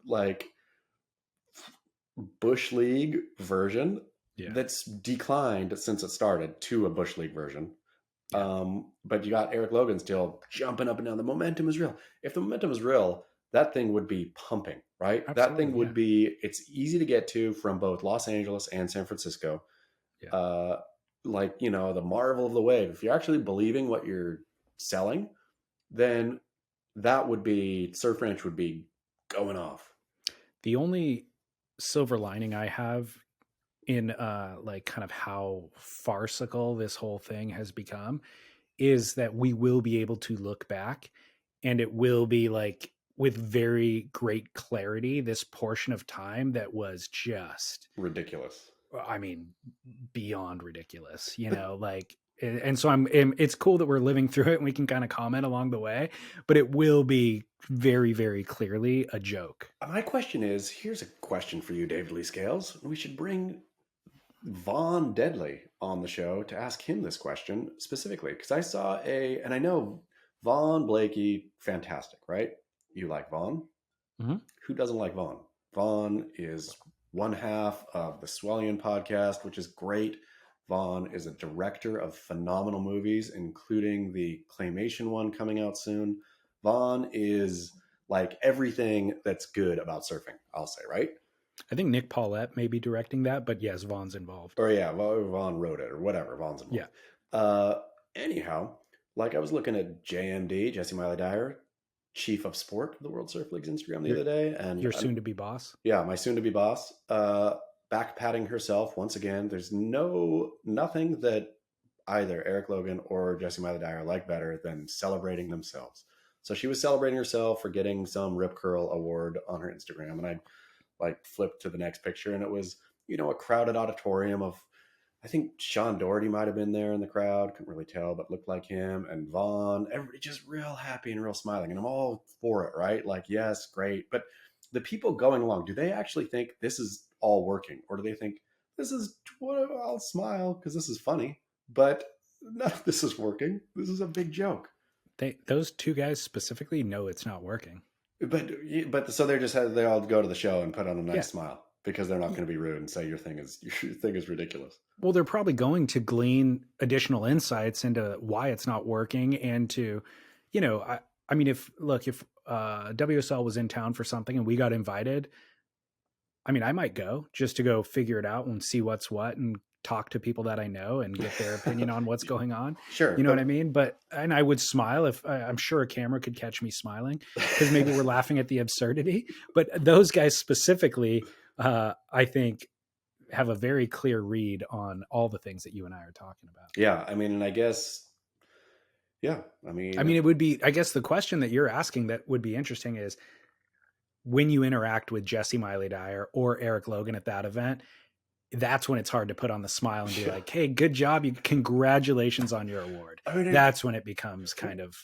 Speaker 3: like Bush League version that's declined since it started to a Bush League version. But you got Eric Logan still jumping up and down. The momentum is real. If the momentum is real, that thing would be pumping, right? Absolutely, that thing would be, it's easy to get to from both Los Angeles and San Francisco. Like, you know, the marvel of the wave. If you're actually believing what you're selling, then that would be, Surf Ranch would be going off.
Speaker 2: The only silver lining I have in like kind of how farcical this whole thing has become is that we will be able to look back, and it will be like with very great clarity, this portion of time that was just
Speaker 3: ridiculous.
Speaker 2: I mean, beyond ridiculous, you know, like, and so it's cool that we're living through it and we can kind of comment along the way, but it will be very, very clearly a joke.
Speaker 3: My question is, here's a question for you, David Lee Scales. We should bring Vaughn Deadly on the show to ask him this question specifically, because I saw and I know Vaughn Blakey, fantastic, right? You like Vaughn?
Speaker 2: Mm-hmm.
Speaker 3: Who doesn't like Vaughn? Vaughn is one half of the Swellian podcast, which is great. Vaughn is a director of phenomenal movies, including the Claymation one coming out soon. Vaughn is like everything that's good about surfing, I'll say, right?
Speaker 2: I think Nick Paulette may be directing that, but yes, Vaughn's involved.
Speaker 3: Or yeah, Vaughn wrote it or whatever. Vaughn's involved.
Speaker 2: Yeah.
Speaker 3: Anyhow, like I was looking at JMD, Jesse Miley Dyer, chief of sport of the World Surf League's Instagram the other day. And
Speaker 2: your soon-to-be boss?
Speaker 3: Yeah, my soon-to-be boss. Back patting herself once again. There's nothing that either Eric Logan or Jesse Miley Dyer like better than celebrating themselves. So she was celebrating herself for getting some Rip Curl award on her Instagram. And I like flipped to the next picture, and it was, you know, a crowded auditorium of, I think Sean Doherty might have been there in the crowd. Couldn't really tell, but looked like him. And Vaughn, everybody just real happy and real smiling. And I'm all for it, right? Like, yes, great. But the people going along, do they actually think this is all working? Or do they think this is, I'll smile because this is funny, but none of this is working. This is a big joke.
Speaker 2: Those two guys specifically know it's not working.
Speaker 3: But so they all go to the show and put on a nice smile, because they're not going to be rude and say your thing is ridiculous.
Speaker 2: Well, they're probably going to glean additional insights into why it's not working, and to, you know, I mean, if WSL was in town for something and we got invited, I mean, I might go just to go figure it out and see what's what and talk to people that I know and get their opinion on what's going on.
Speaker 3: Sure.
Speaker 2: You know what I mean? And I would smile if I'm sure a camera could catch me smiling, because maybe we're laughing at the absurdity, but those guys specifically, I think, have a very clear read on all the things that you and I are talking about.
Speaker 3: Yeah. I mean, and I guess, I mean,
Speaker 2: it would be, I guess the question that you're asking that would be interesting is, when you interact with Jesse Miley Dyer or Eric Logan at that event, that's when it's hard to put on the smile and be like, hey, good job. Congratulations on your award. I mean, that's when it becomes kind of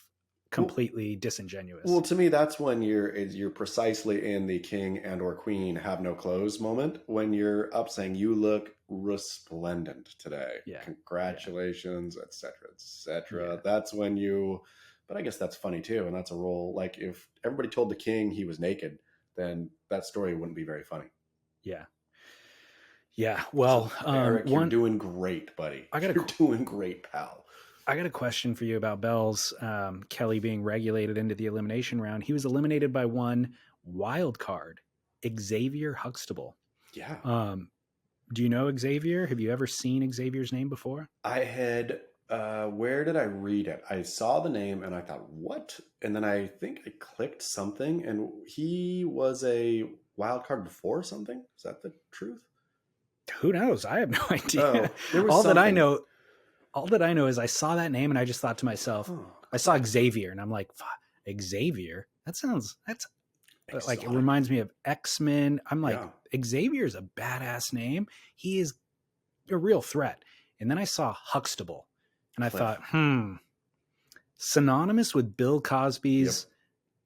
Speaker 2: completely disingenuous.
Speaker 3: Well, to me, that's when you're precisely in the king and or queen have no clothes moment, when you're up saying you look resplendent today.
Speaker 2: Yeah.
Speaker 3: Congratulations, etc., etc.
Speaker 2: Yeah.
Speaker 3: That's when you. But I guess that's funny too, and that's a role. Like if everybody told the king he was naked, then that story wouldn't be very funny.
Speaker 2: Yeah. Yeah. Well,
Speaker 3: so, Eric, you're doing great, buddy. You're doing great, pal.
Speaker 2: I got a question for you about Bell's Kelly being regulated into the elimination round. He was eliminated by one wild card, Xavier Huxtable.
Speaker 3: Yeah.
Speaker 2: Do you know Xavier? Have you ever seen Xavier's name before?
Speaker 3: I had. Where did I read it? I saw the name and I thought, what? And then I think I clicked something, and he was a wild card before something. Is that the truth?
Speaker 2: Who knows? I have no idea.
Speaker 3: Oh,
Speaker 2: all that I know is I saw that name and I just thought to myself, I saw Xavier and I'm like, Xavier? That's like, it reminds me of X-Men. I'm like, Xavier's a badass name. He is a real threat. And then I saw Huxtable and I thought, synonymous with Bill Cosby's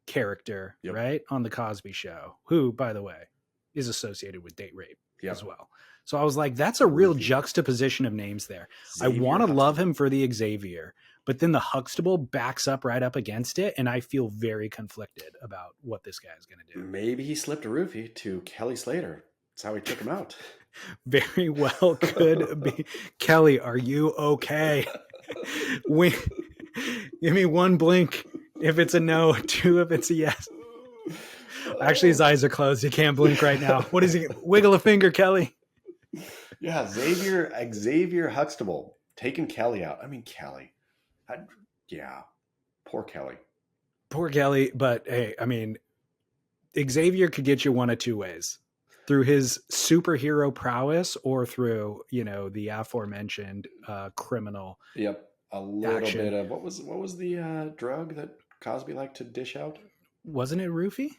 Speaker 2: character, right? On the Cosby Show, who, by the way, is associated with date rape as well. So I was like, that's a real juxtaposition of names there. Xavier, I want to love him for the Xavier, but then the Huxtable backs up right up against it. And I feel very conflicted about what this guy is going to do.
Speaker 3: Maybe he slipped a roofie to Kelly Slater. That's how he took him out.
Speaker 2: Very well could be. Kelly, are you okay? Give me one blink if it's a no, two if it's a yes. Actually, his eyes are closed. He can't blink right now. What is he? Wiggle a finger, Kelly.
Speaker 3: Yeah, Xavier Huxtable taking Kelly out. I mean, Kelly. Poor Kelly.
Speaker 2: Poor Kelly. But hey, I mean, Xavier could get you one of two ways: through his superhero prowess, or through the aforementioned criminal.
Speaker 3: Yep, a little bit of what was the drug that Cosby liked to dish out?
Speaker 2: Wasn't it roofie?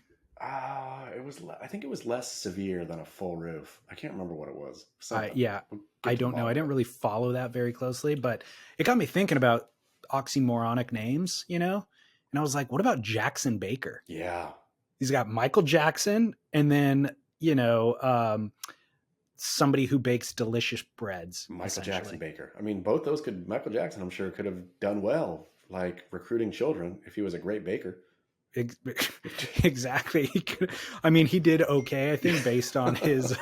Speaker 3: It was. I think it was less severe than a full roof. I can't remember what it was.
Speaker 2: I don't know. I didn't really follow that very closely, but it got me thinking about oxymoronic names, and I was like, what about Jackson Baker?
Speaker 3: Yeah.
Speaker 2: He's got Michael Jackson and then, somebody who bakes delicious breads.
Speaker 3: Michael Jackson Baker. I mean, both those Michael Jackson, I'm sure, could have done well, like recruiting children if he was a great baker.
Speaker 2: Exactly. He did okay, I think, based on his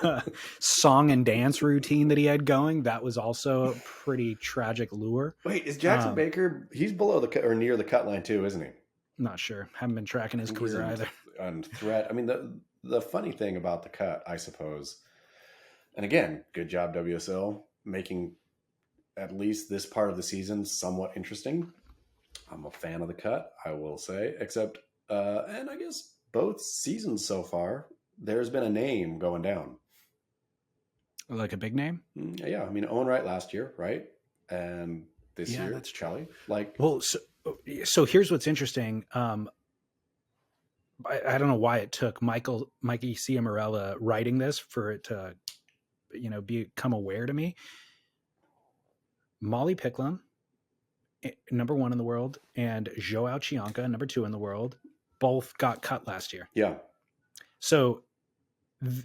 Speaker 2: song and dance routine that he had going. That was also a pretty tragic lure.
Speaker 3: Wait, is Jackson Baker? He's below the cut or near the cut line too, isn't he?
Speaker 2: Not sure. Haven't been tracking his career either.
Speaker 3: On threat. I mean, the funny thing about the cut, I suppose, and again, good job WSL making at least this part of the season somewhat interesting. I'm a fan of the cut, I will say, except. And I guess both seasons so far, there's been a name going down.
Speaker 2: Like a big name?
Speaker 3: Yeah. I mean, Owen Wright last year, right? And this year,
Speaker 2: that's
Speaker 3: Charlie. Like,
Speaker 2: well, so here's what's interesting. I don't know why it took Mikey Ciamarella writing this for it to, become aware to me. Molly Picklum, number 1 in the world, and Joao Chianca, number 2 in the world, both got cut last year.
Speaker 3: Yeah.
Speaker 2: So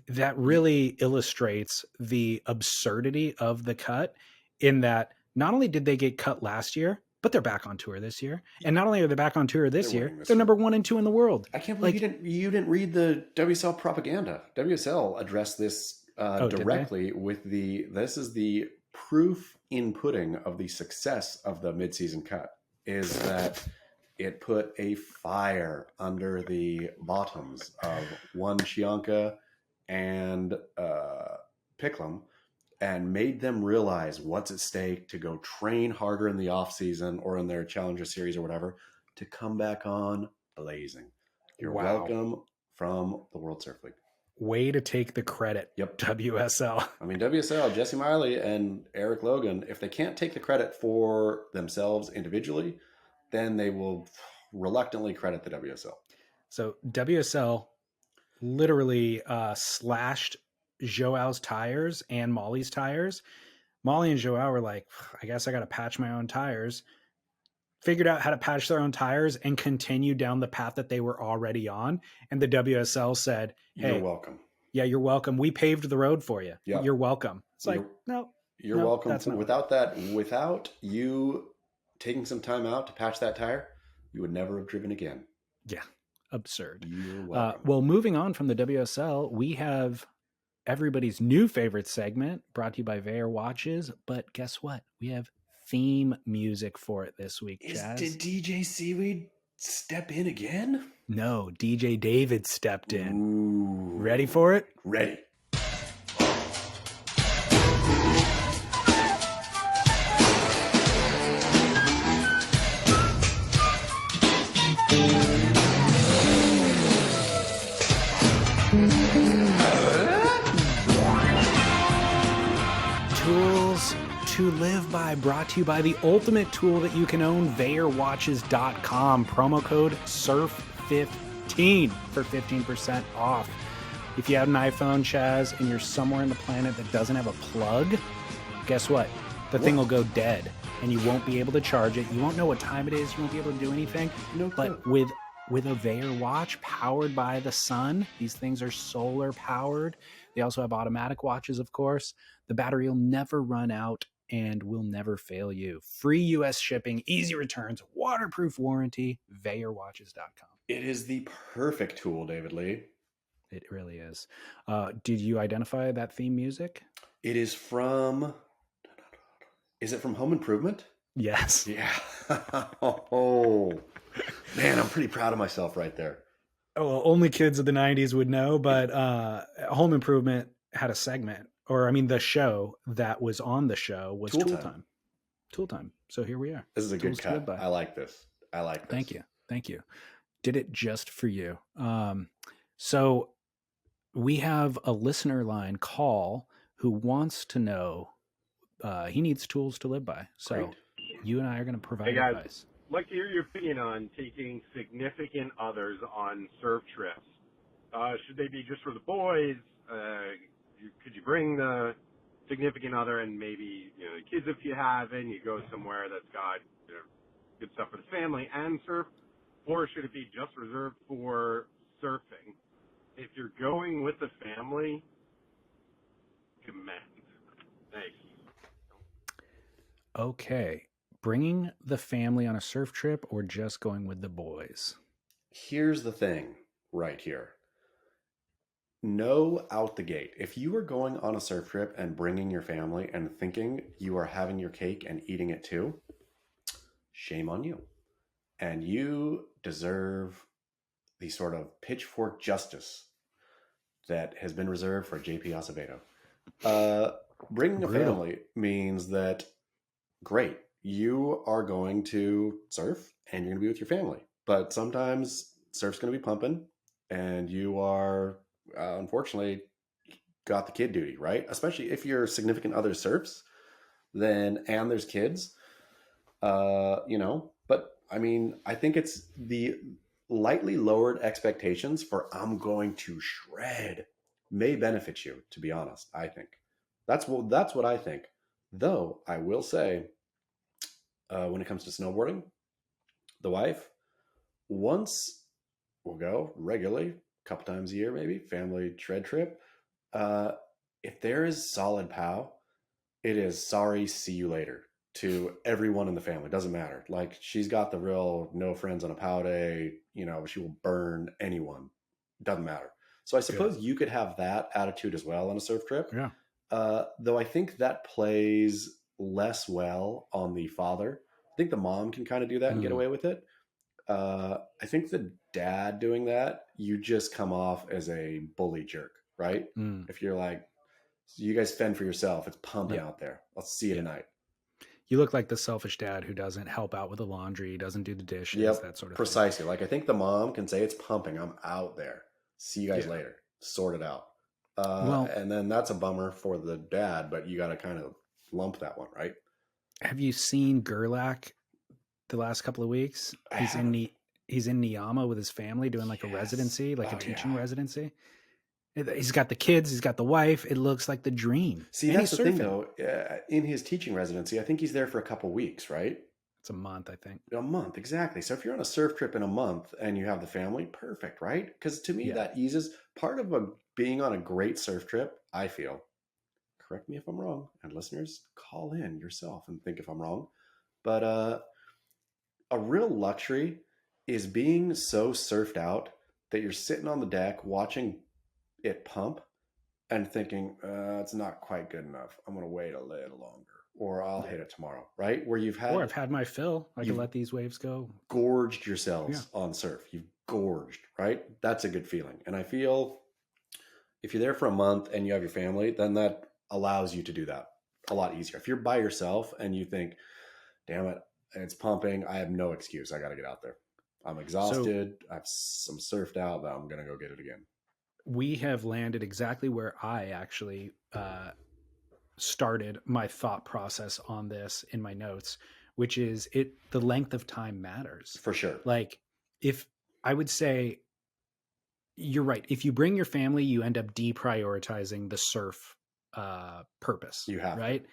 Speaker 2: that really illustrates the absurdity of the cut, in that not only did they get cut last year, but they're back on tour this year. And not only are they back on tour this year, they're number 1 and 2 in the world.
Speaker 3: I can't believe you didn't read the WSL propaganda. WSL addressed this directly with this is the proof in pudding of the success of the midseason cut, is that it put a fire under the bottoms of one Chianca and Picklum, and made them realize what's at stake to go train harder in the off season or in their Challenger Series or whatever, to come back on blazing. You're welcome from the World Surf League.
Speaker 2: Way to take the credit.
Speaker 3: Yep.
Speaker 2: WSL.
Speaker 3: I mean, WSL, Jesse Miley and Eric Logan, if they can't take the credit for themselves individually, then they will reluctantly credit the WSL.
Speaker 2: So WSL literally slashed Joao's tires and Molly's tires. Molly and Joao were like, I guess I got to patch my own tires. figured out how to patch their own tires and continue down the path that they were already on. And the WSL said, hey,
Speaker 3: you're welcome.
Speaker 2: Yeah, you're welcome. We paved the road for you.
Speaker 3: Yep.
Speaker 2: You're welcome. It's like,
Speaker 3: you're welcome. Without you taking some time out to patch that tire, you would never have driven again.
Speaker 2: Yeah. Absurd.
Speaker 3: You're welcome.
Speaker 2: Well, moving on from the WSL, we have everybody's new favorite segment brought to you by Vayer Watches. But guess what? We have theme music for it this week, Chaz.
Speaker 3: Did DJ Seaweed step in again?
Speaker 2: No, DJ David stepped in.
Speaker 3: Ooh.
Speaker 2: Ready for it?
Speaker 3: Ready.
Speaker 2: Tools to live by, brought to you by the ultimate tool that you can own, VayerWatches.com. Promo code SURF15 for 15% off. If you have an iPhone, Chaz, and you're somewhere on the planet that doesn't have a plug, guess what? The thing will go dead, and you won't be able to charge it. You won't know what time it is. You won't be able to do anything.
Speaker 3: No clue.
Speaker 2: But with a Vayer watch powered by the sun, these things are solar powered. They also have automatic watches, of course. The battery will never run out and will never fail you. Free U.S. shipping, easy returns, waterproof warranty, VayerWatches.com.
Speaker 3: It is the perfect tool, David Lee.
Speaker 2: It really is. Did you identify that theme music?
Speaker 3: It is from... Is it from Home Improvement?
Speaker 2: Yes.
Speaker 3: Yeah. Oh, man, I'm pretty proud of myself right there.
Speaker 2: Oh, well, only kids of the 90s would know, but Home Improvement had a segment, or I mean, the show that was on the show was Tool Time. Tool Time. So here we are.
Speaker 3: This is a good cut. I like this.
Speaker 2: Thank you. Thank you. Did it just for you. So we have a listener line call who wants to know, he needs tools to live by. So Great. You and I are going to provide advice.
Speaker 1: I'd like to hear your opinion on taking significant others on surf trips. Should they be just for the boys? Could you bring the significant other and maybe kids if you have, and you go somewhere that's got good stuff for the family and surf? Or should it be just reserved for surfing? If you're going with the family, commend. Thanks.
Speaker 2: Okay. Bringing the family on a surf trip or just going with the boys?
Speaker 3: Here's the thing right here. Know out the gate. If you are going on a surf trip and bringing your family and thinking you are having your cake and eating it too, shame on you. And you deserve the sort of pitchfork justice that has been reserved for JP Azevedo. Bringing a family means that, great, you are going to surf and you're going to be with your family. But sometimes surf's going to be pumping and you are, unfortunately, got the kid duty, right? Especially if your significant other surfs, and there's kids, But I mean, I think it's the lightly lowered expectations for I'm going to shred may benefit you, to be honest. I think that's what I think. Though I will say, when it comes to snowboarding, the wife, once we'll go regularly, a couple times a year, maybe family shred trip. If there is solid POW, it is sorry, see you later to everyone in the family. Doesn't matter. Like, she's got the real no friends on a POW day. She will burn anyone. Doesn't matter. So I suppose you could have that attitude as well on a surf trip.
Speaker 2: Yeah.
Speaker 3: Though I think that plays less well on the father. I think the mom can kind of do that and get away with it. I think the dad doing that, you just come off as a bully jerk, right? If you're like, you guys fend for yourself. It's pumping out there. I'll see you tonight.
Speaker 2: You look like the selfish dad who doesn't help out with the laundry, doesn't do the dishes, that sort of
Speaker 3: Precisely.
Speaker 2: thing.
Speaker 3: Like, I think the mom can say, it's pumping. I'm out there. See you guys later. Sort it out. And then that's a bummer for the dad, but you got to kind of lump that one, right?
Speaker 2: Have you seen Gerlach the last couple of weeks? He's in Niyama with his family doing like a residency, like a teaching residency. He's got the kids, he's got the wife. It looks like the dream.
Speaker 3: See, that's the thing though. In his teaching residency, I think he's there for a couple weeks, right?
Speaker 2: It's a month, I think.
Speaker 3: A month, exactly. So if you're on a surf trip in a month and you have the family, perfect, right? Because to me,
Speaker 2: Yeah.
Speaker 3: that eases part of being on a great surf trip, I feel. Correct me if I'm wrong, and listeners, call in yourself and think if I'm wrong. But a real luxury is being so surfed out that you're sitting on the deck watching it pump and thinking, it's not quite good enough. I'm going to wait a little longer, or I'll hit it tomorrow, right? Where
Speaker 2: I've had my fill. I can
Speaker 3: you've
Speaker 2: let these waves go.
Speaker 3: gorged yourselves on surf. You've gorged, right? That's a good feeling. And I feel if you're there for a month and you have your family, then that allows you to do that a lot easier. If you're by yourself and you think, damn it, it's pumping, I have no excuse. I got to get out there. I'm exhausted. I'm surfed out, but I'm going to go get it again.
Speaker 2: We have landed exactly where I actually started my thought process on this in my notes, which is the length of time matters.
Speaker 3: For sure.
Speaker 2: Like, if I would say, you're right. If you bring your family, you end up deprioritizing the surf purpose.
Speaker 3: You have
Speaker 2: right?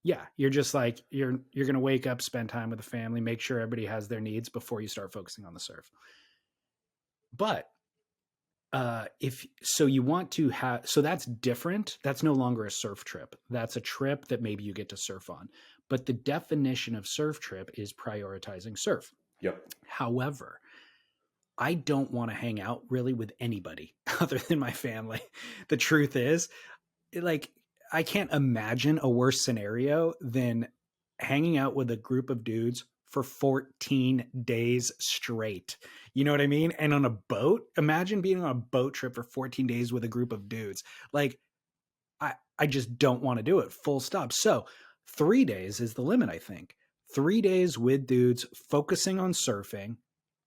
Speaker 2: Yeah, you're just like you're going to wake up, spend time with the family, make sure everybody has their needs before you start focusing on the surf. But if so, you want to have, so that's different. That's no longer a surf trip. That's a trip that maybe you get to surf on. But the definition of surf trip is prioritizing surf.
Speaker 3: Yep.
Speaker 2: However, I don't want to hang out really with anybody other than my family. The truth is, like, I can't imagine a worse scenario than hanging out with a group of dudes for 14 days straight. You know what I mean? And on a boat, imagine being on a boat trip for 14 days with a group of dudes. Like, I just don't want to do it, full stop. So 3 days is the limit, I think. 3 days with dudes focusing on surfing,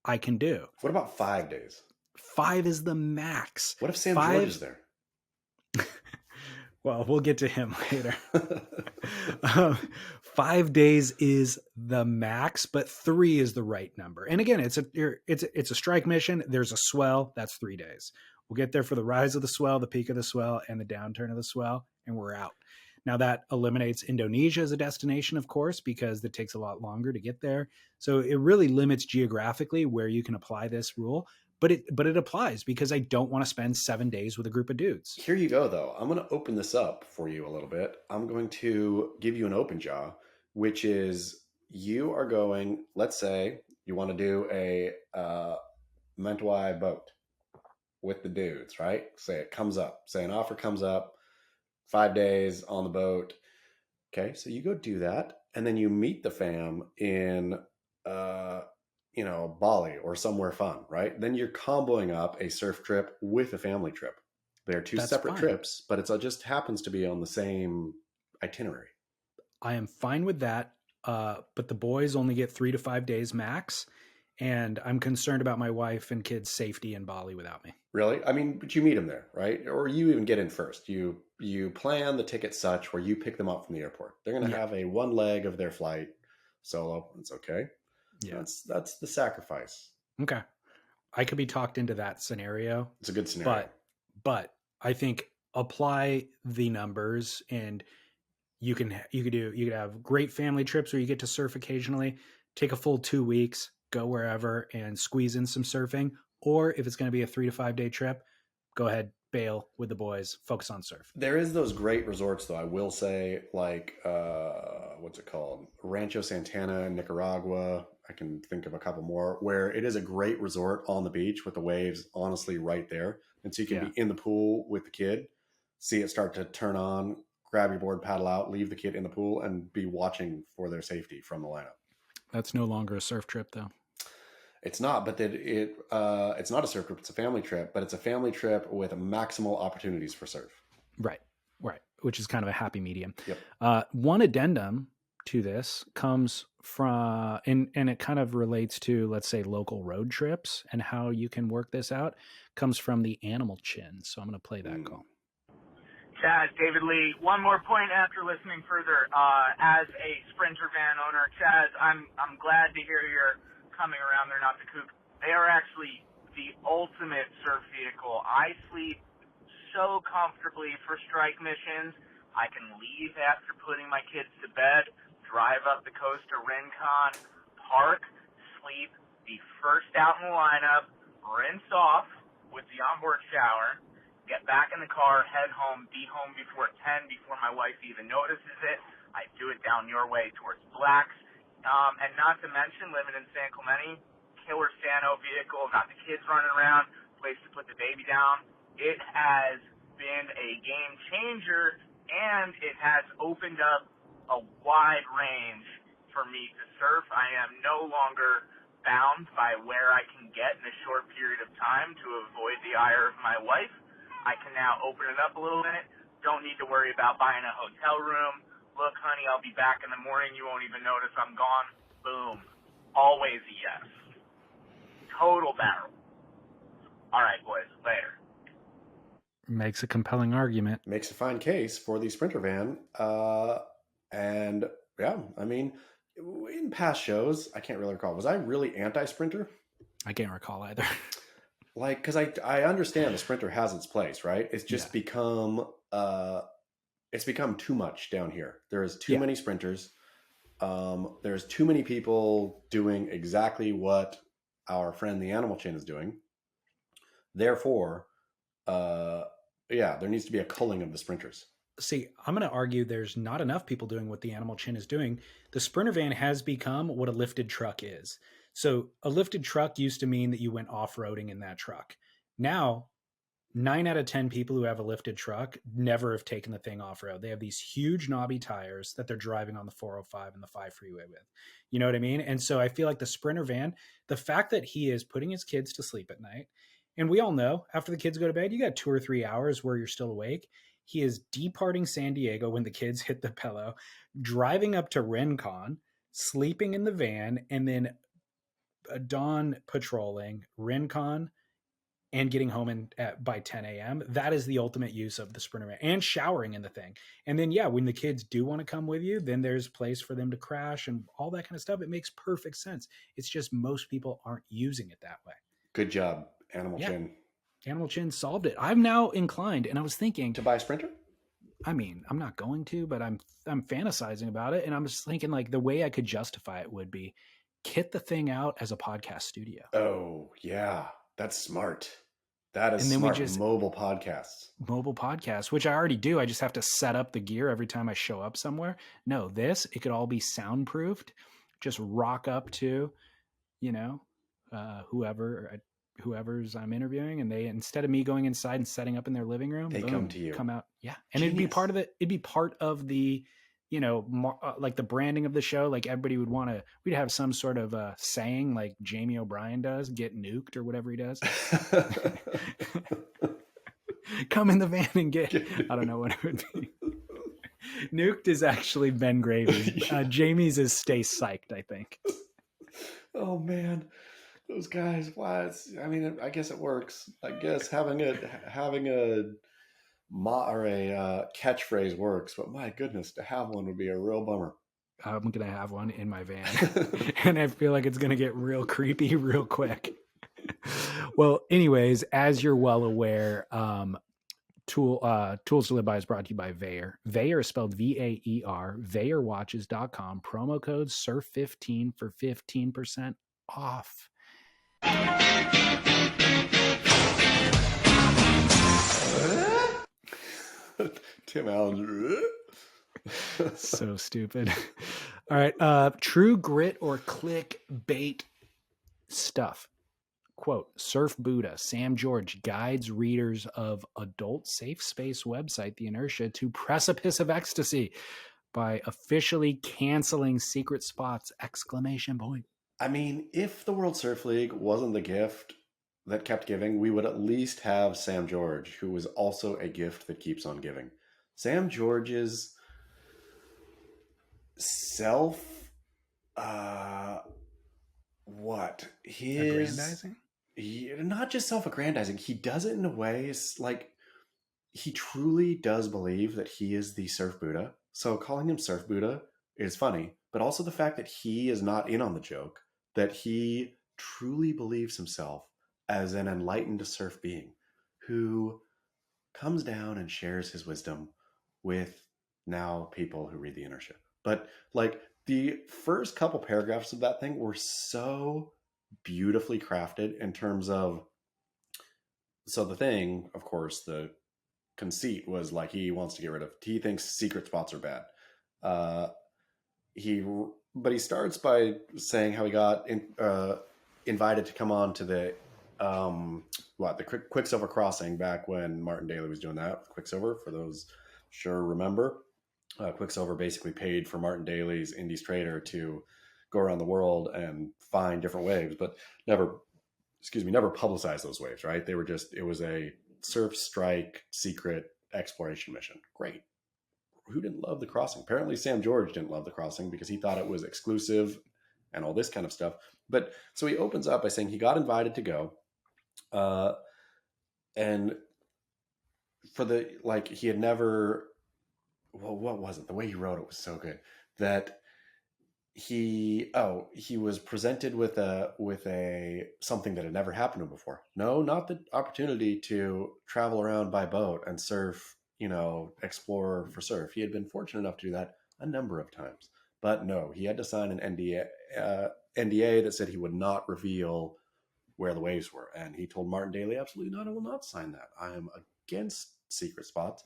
Speaker 2: I can do.
Speaker 3: What about 5 days?
Speaker 2: 5 is the max.
Speaker 3: What if Sam George is there?
Speaker 2: Well, we'll get to him later. 5 days is the max, but 3 is the right number. And again, it's a strike mission. There's a swell. That's 3 days. We'll get there for the rise of the swell, the peak of the swell, and the downturn of the swell, and we're out. Now that eliminates Indonesia as a destination, of course, because it takes a lot longer to get there. So it really limits geographically where you can apply this rule. But it applies because I don't want to spend 7 days with a group of dudes.
Speaker 3: Here you go, though. I'm going to open this up for you a little bit. I'm going to give you an open jaw, which is you are going, let's say you want to do a Mentawai boat with the dudes, right? Say it comes up. Say an offer comes up, 5 days on the boat. Okay, so you go do that. And then you meet the fam in Bali or somewhere fun, right? Then you're comboing up a surf trip with a family trip. They're two separate trips, but it just happens to be on the same itinerary.
Speaker 2: I am fine with that, but the boys only get 3 to 5 days max, and I'm concerned about my wife and kids' safety in Bali without me.
Speaker 3: Really? I mean, but you meet them there, right? Or you even get in first. You plan the ticket such where you pick them up from the airport. They're going to have a one leg of their flight solo. It's okay. Yeah, that's the sacrifice.
Speaker 2: Okay, I could be talked into that scenario.
Speaker 3: It's a good scenario,
Speaker 2: but I think apply the numbers, and you could have great family trips where you get to surf occasionally. Take a full 2 weeks, go wherever, and squeeze in some surfing. Or if it's going to be a 3 to 5 day trip, go ahead, bail with the boys, focus on surf.
Speaker 3: There is those great resorts, though, I will say, like what's it called? Rancho Santana in Nicaragua. I can think of a couple more where it is a great resort on the beach with the waves honestly right there. And so you can be in the pool with the kid, see it start to turn on, grab your board, paddle out, leave the kid in the pool, and be watching for their safety from the lineup.
Speaker 2: That's no longer a surf trip, though.
Speaker 3: It's not, but it's not a surf trip. It's a family trip, but it's a family trip with maximal opportunities for surf.
Speaker 2: Right. Which is kind of a happy medium.
Speaker 3: Yep.
Speaker 2: One addendum to this comes from, and it kind of relates to, let's say, local road trips and how you can work this out, comes from the Animal Chin. So I'm going to play that call.
Speaker 4: Chaz, David Lee. One more point after listening further. As a Sprinter van owner, Chaz, I'm glad to hear you're coming around. They're not the kook. They are actually the ultimate surf vehicle. I sleep so comfortably for strike missions. I can leave after putting my kids to bed, drive up the coast to Rincon, park, sleep, be first out in the lineup, rinse off with the onboard shower, get back in the car, head home, be home before 10, before my wife even notices it. I do it down your way towards Blacks. And not to mention, living in San Clemente, killer Sano vehicle, got the kids running around, place to put the baby down. It has been a game changer, and it has opened up a wide range for me to surf. I am no longer bound by where I can get in a short period of time to avoid the ire of my wife. I can now open it up a little bit. Don't need to worry about buying a hotel room. Look, honey, I'll be back in the morning. You won't even notice I'm gone. Boom. Always a yes. Total barrel. All right, boys. Later.
Speaker 2: Makes a compelling argument.
Speaker 3: Makes a fine case for the Sprinter van. And yeah, I mean, in past shows, I can't really recall. Was I really anti-Sprinter?
Speaker 2: I can't recall either.
Speaker 3: Like, because I understand the Sprinter has its place, right? It's just become too much down here. There is too many Sprinters. There's too many people doing exactly what our friend the Animal Chin is doing. Therefore, there needs to be a culling of the Sprinters.
Speaker 2: See, I'm going to argue there's not enough people doing what the Animal Chin is doing. The Sprinter van has become what a lifted truck is. So a lifted truck used to mean that you went off-roading in that truck. Now, 9 out of 10 people who have a lifted truck never have taken the thing off-road. They have these huge knobby tires that they're driving on the 405 and the 5 freeway with. You know what I mean? And so I feel like the Sprinter van, the fact that he is putting his kids to sleep at night, and we all know after the kids go to bed, you got 2 or 3 hours where you're still awake. He is departing San Diego when the kids hit the pillow, driving up to Rincon, sleeping in the van, and then dawn patrolling Rincon and getting home by 10 a.m. That is the ultimate use of the Sprinter van, and showering in the thing. And then, when the kids do want to come with you, then there's a place for them to crash and all that kind of stuff. It makes perfect sense. It's just most people aren't using it that way.
Speaker 3: Good job, Animal Chin.
Speaker 2: Animal Chin solved it. I'm now inclined, and I was thinking
Speaker 3: to buy a Sprinter.
Speaker 2: I mean, I'm not going to, but I'm fantasizing about it, and I'm just thinking like the way I could justify it would be kit the thing out as a podcast studio.
Speaker 3: Oh yeah, that's smart. That is
Speaker 2: and then
Speaker 3: smart.
Speaker 2: We just,
Speaker 3: mobile podcasts,
Speaker 2: which I already do. I just have to set up the gear every time I show up somewhere. No, it could all be soundproofed. Just rock up to, whoever's I'm interviewing, and they, instead of me going inside and setting up in their living room,
Speaker 3: they come to you,
Speaker 2: come out. Yeah. And
Speaker 3: Genius.
Speaker 2: It'd be part of the, like the branding of the show. Like everybody we'd have some sort of saying like Jamie O'Brien does, get nuked or whatever he does. Come in the van and get I don't know what it would be. Nuked is actually Ben Gravy. Jamie's is stay psyched, I think.
Speaker 3: Oh man. Those guys, why? I guess it works. I guess having a catchphrase works, but my goodness, to have one would be a real bummer.
Speaker 2: I'm gonna have one in my van, and I feel like it's gonna get real creepy real quick. Well, anyways, as you're well aware, Tools to Live By is brought to you by Veyer. Veyer is spelled VAER. VeyerWatches.com. Promo code SURF15 for 15% off.
Speaker 3: Tim Allen.
Speaker 2: So stupid. All right. True grit or clickbait stuff. Quote, Surf Buddha, Sam George guides readers of adult safe space website, The Inertia, to precipice of ecstasy by officially canceling secret spots, !
Speaker 3: I mean, if the World Surf League wasn't the gift that kept giving, we would at least have Sam George, who was also a gift that keeps on giving. Sam George's
Speaker 2: aggrandizing?
Speaker 3: Not just self-aggrandizing. He does it in a way, it's like he truly does believe that he is the Surf Buddha. So calling him Surf Buddha is funny, but also the fact that he is not in on the joke, that he truly believes himself as an enlightened surf being who comes down and shares his wisdom with now people who read The Inertia. But like the first couple paragraphs of that thing were so beautifully crafted in terms of, so the thing, of course, the conceit was like he thinks secret spots are bad. But he starts by saying how he got invited to come on to the Quicksilver Crossing back when Martin Daly was doing that with Quicksilver. For those sure remember, Quicksilver basically paid for Martin Daly's Indies Trader to go around the world and find different waves, but never publicized those waves, right? It was a surf strike secret exploration mission. Great. Who didn't love the crossing? Apparently Sam George didn't love the crossing because he thought it was exclusive and all this kind of stuff. But so he opens up by saying he got invited to go. And he had never, well, what was it? The way he wrote it was so good that he was presented with something that had never happened to him before. No, not the opportunity to travel around by boat and surf, explore for surf. He had been fortunate enough to do that a number of times, but no, he had to sign an NDA that said he would not reveal where the waves were. And he told Martin Daly, absolutely not, I will not sign that. I am against secret spots.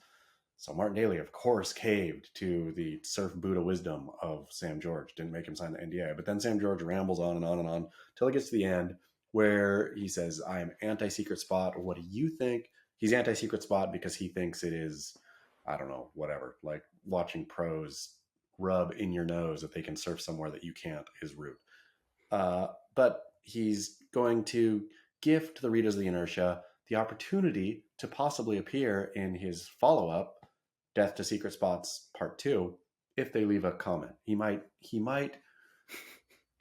Speaker 3: So Martin Daly, of course, caved to the surf Buddha wisdom of Sam George, didn't make him sign the NDA. But then Sam George rambles on and on and on till it gets to the end where he says, I am anti-secret spot. What do you think? He's anti-secret spot because he thinks it is, I don't know, whatever, like watching pros rub in your nose that they can surf somewhere that you can't is rude. But he's going to gift the readers of the Inertia the opportunity to possibly appear in his follow-up, Death to Secret Spots Part 2, if they leave a comment. He might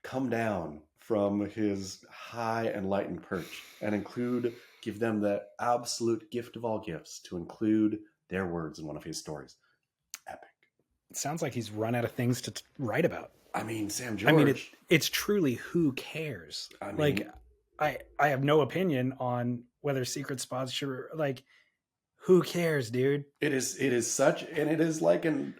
Speaker 3: come down from his high enlightened perch and give them the absolute gift of all gifts to include their words in one of his stories. Epic.
Speaker 2: It sounds like he's run out of things to write about.
Speaker 3: I mean, Sam George.
Speaker 2: It's truly who cares? I have no opinion on whether secret spots should, who cares, dude?
Speaker 3: It is such, and it is like a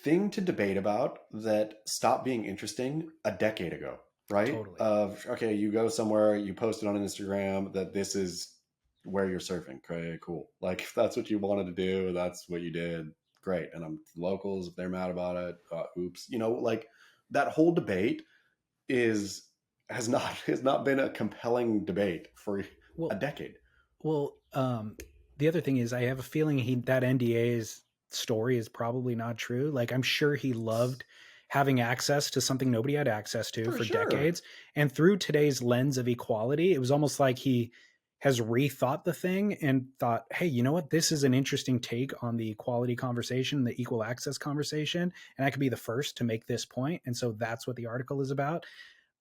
Speaker 3: thing to debate about that stopped being interesting a decade ago, right? Totally. Okay, you go somewhere, you post it on Instagram that this is where you're surfing. Okay, cool. Like, if that's what you wanted to do, that's what you did. Great. And locals, if they're mad about it, oops. That whole debate has not been a compelling debate for a decade.
Speaker 2: Well, the other thing is, I have a feeling that NDA's story is probably not true. Like, I'm sure he loved having access to something nobody had access to for decades. And through today's lens of equality, it was almost like he has rethought the thing and thought, hey, you know what? This is an interesting take on the equality conversation, the equal access conversation. And I could be the first to make this point. And so that's what the article is about.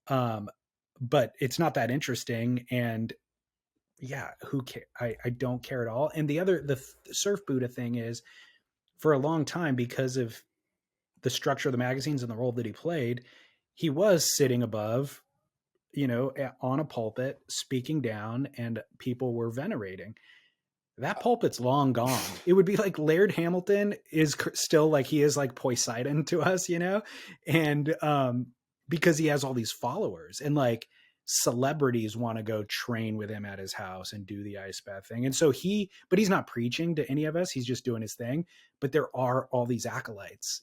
Speaker 2: But it's not that interesting. And yeah, who cares? I don't care at all. And the Surf Buddha thing is, for a long time, because of the structure of the magazines and the role that he played, he was sitting above, on a pulpit, speaking down, and people were venerating. That pulpit's long gone. It would be like Laird Hamilton is still like, he is like Poseidon to us, and because he has all these followers, and like celebrities want to go train with him at his house and do the ice bath thing. And so but he's not preaching to any of us. He's just doing his thing. But there are all these acolytes,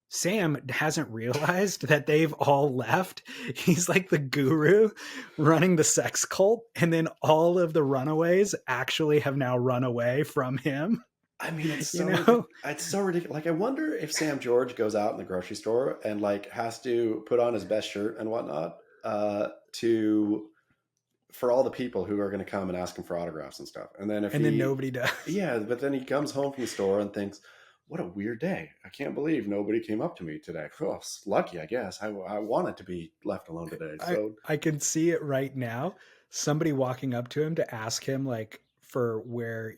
Speaker 2: Sam hasn't realized that they've all left. He's like the guru running the sex cult. And then all of the runaways actually have now run away from him.
Speaker 3: I mean, it's so ridiculous. Like, I wonder if Sam George goes out in the grocery store and has to put on his best shirt and whatnot for all the people who are going to come and ask him for autographs and stuff. And then then
Speaker 2: nobody does.
Speaker 3: Yeah. But then he comes home from the store and thinks, what a weird day. I can't believe nobody came up to me today. Oh, lucky, I guess. I wanted to be left alone today. So
Speaker 2: I can see it right now. Somebody walking up to him to ask him for where,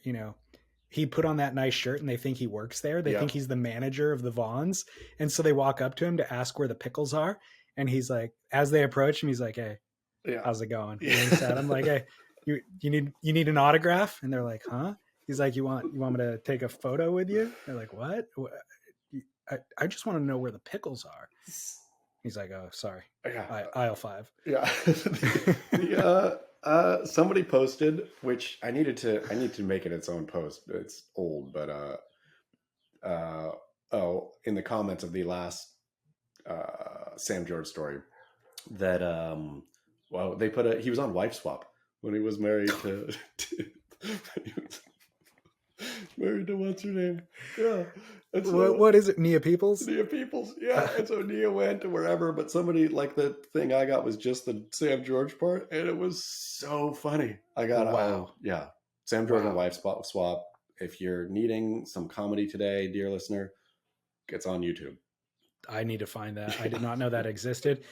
Speaker 2: he put on that nice shirt and they think he works there. They think he's the manager of the Vons. And so they walk up to him to ask where the pickles are. And he's like, as they approach him, he's like, hey, how's it going? Yeah. I'm like, hey, you need an autograph? And they're like, huh? He's like, you want me to take a photo with you? They're like, what? I just want to know where the pickles are. He's like, oh, sorry.
Speaker 3: Yeah.
Speaker 2: Aisle 5.
Speaker 3: Yeah. Somebody posted, which I need to make it its own post. It's old, but in the comments of the last Sam George story that they put he was on wife swap when he was married to married to what's her name? Yeah. And so,
Speaker 2: what is it? Nia Peoples?
Speaker 3: Nia Peoples. Yeah. And so Nia went to wherever, but somebody, like, the thing I got was just the Sam George part, and it was so funny. I got
Speaker 2: Wow.
Speaker 3: Yeah. Sam George and wife swap. If you're needing some comedy today, dear listener, it's on YouTube.
Speaker 2: I need to find that. I did not know that existed.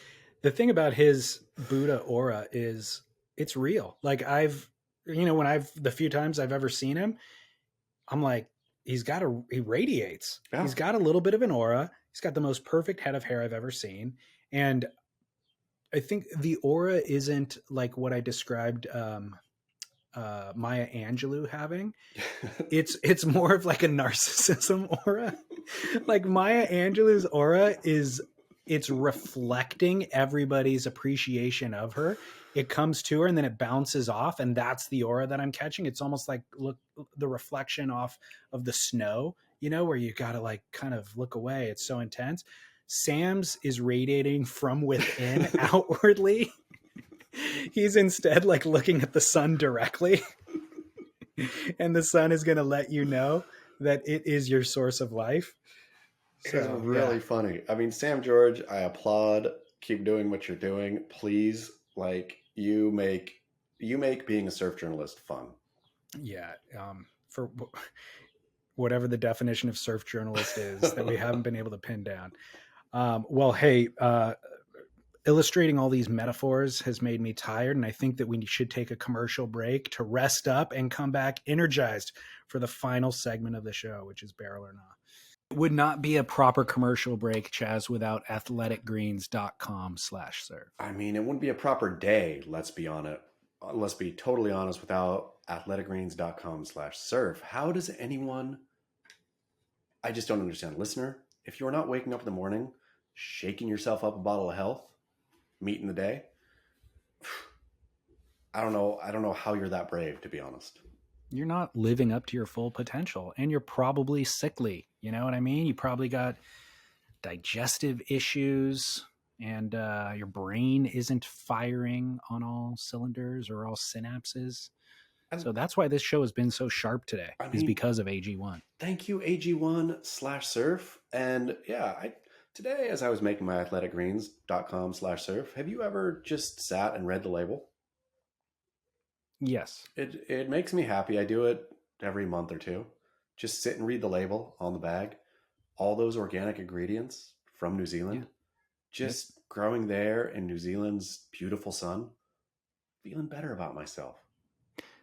Speaker 2: The thing about his Buddha aura is it's real. Like the few times I've ever seen him, I'm like, he radiates.
Speaker 3: Yeah.
Speaker 2: He's got a little bit of an aura. He's got the most perfect head of hair I've ever seen. And I think the aura isn't like what I described Maya Angelou having. It's more of like a narcissism aura. Like Maya Angelou's aura it's reflecting everybody's appreciation of her. It comes to her and then it bounces off, and that's the aura that I'm catching. It's almost like the reflection off of the snow, where you got to like kind of look away. It's so intense. Sam's is radiating from within outwardly. He's instead like looking at the sun directly. And the sun is going to let you know that it is your source of life.
Speaker 3: So, it's really funny. I mean, Sam George, I applaud. Keep doing what you're doing. Please, like, you make being a surf journalist fun.
Speaker 2: Yeah. For whatever the definition of surf journalist is that we haven't been able to pin down. Well, hey, illustrating all these metaphors has made me tired, and I think that we should take a commercial break to rest up and come back energized for the final segment of the show, which is Barrel or Not. It would not be a proper commercial break, Chaz, without athleticgreens.com/surf.
Speaker 3: I mean, it wouldn't be a proper day, let's be totally honest, without athleticgreens.com/surf. How does anyone, I just don't understand. Listener, if you're not waking up in the morning, shaking yourself up a bottle of health, meeting the day, I don't know how you're that brave, to be honest.
Speaker 2: You're not living up to your full potential, and you're probably sickly. You know what I mean? You probably got digestive issues, and your brain isn't firing on all cylinders or all synapses. So that's why this show has been so sharp today, is because of AG1.
Speaker 3: Thank you, AG1/surf. And yeah, today, as I was making my athleticgreens.com/surf, have you ever just sat and read the label?
Speaker 2: Yes.
Speaker 3: It makes me happy. I do it every month or two. Just sit and read the label on the bag. All those organic ingredients from New Zealand. Just growing there in New Zealand's beautiful sun. Feeling better about myself.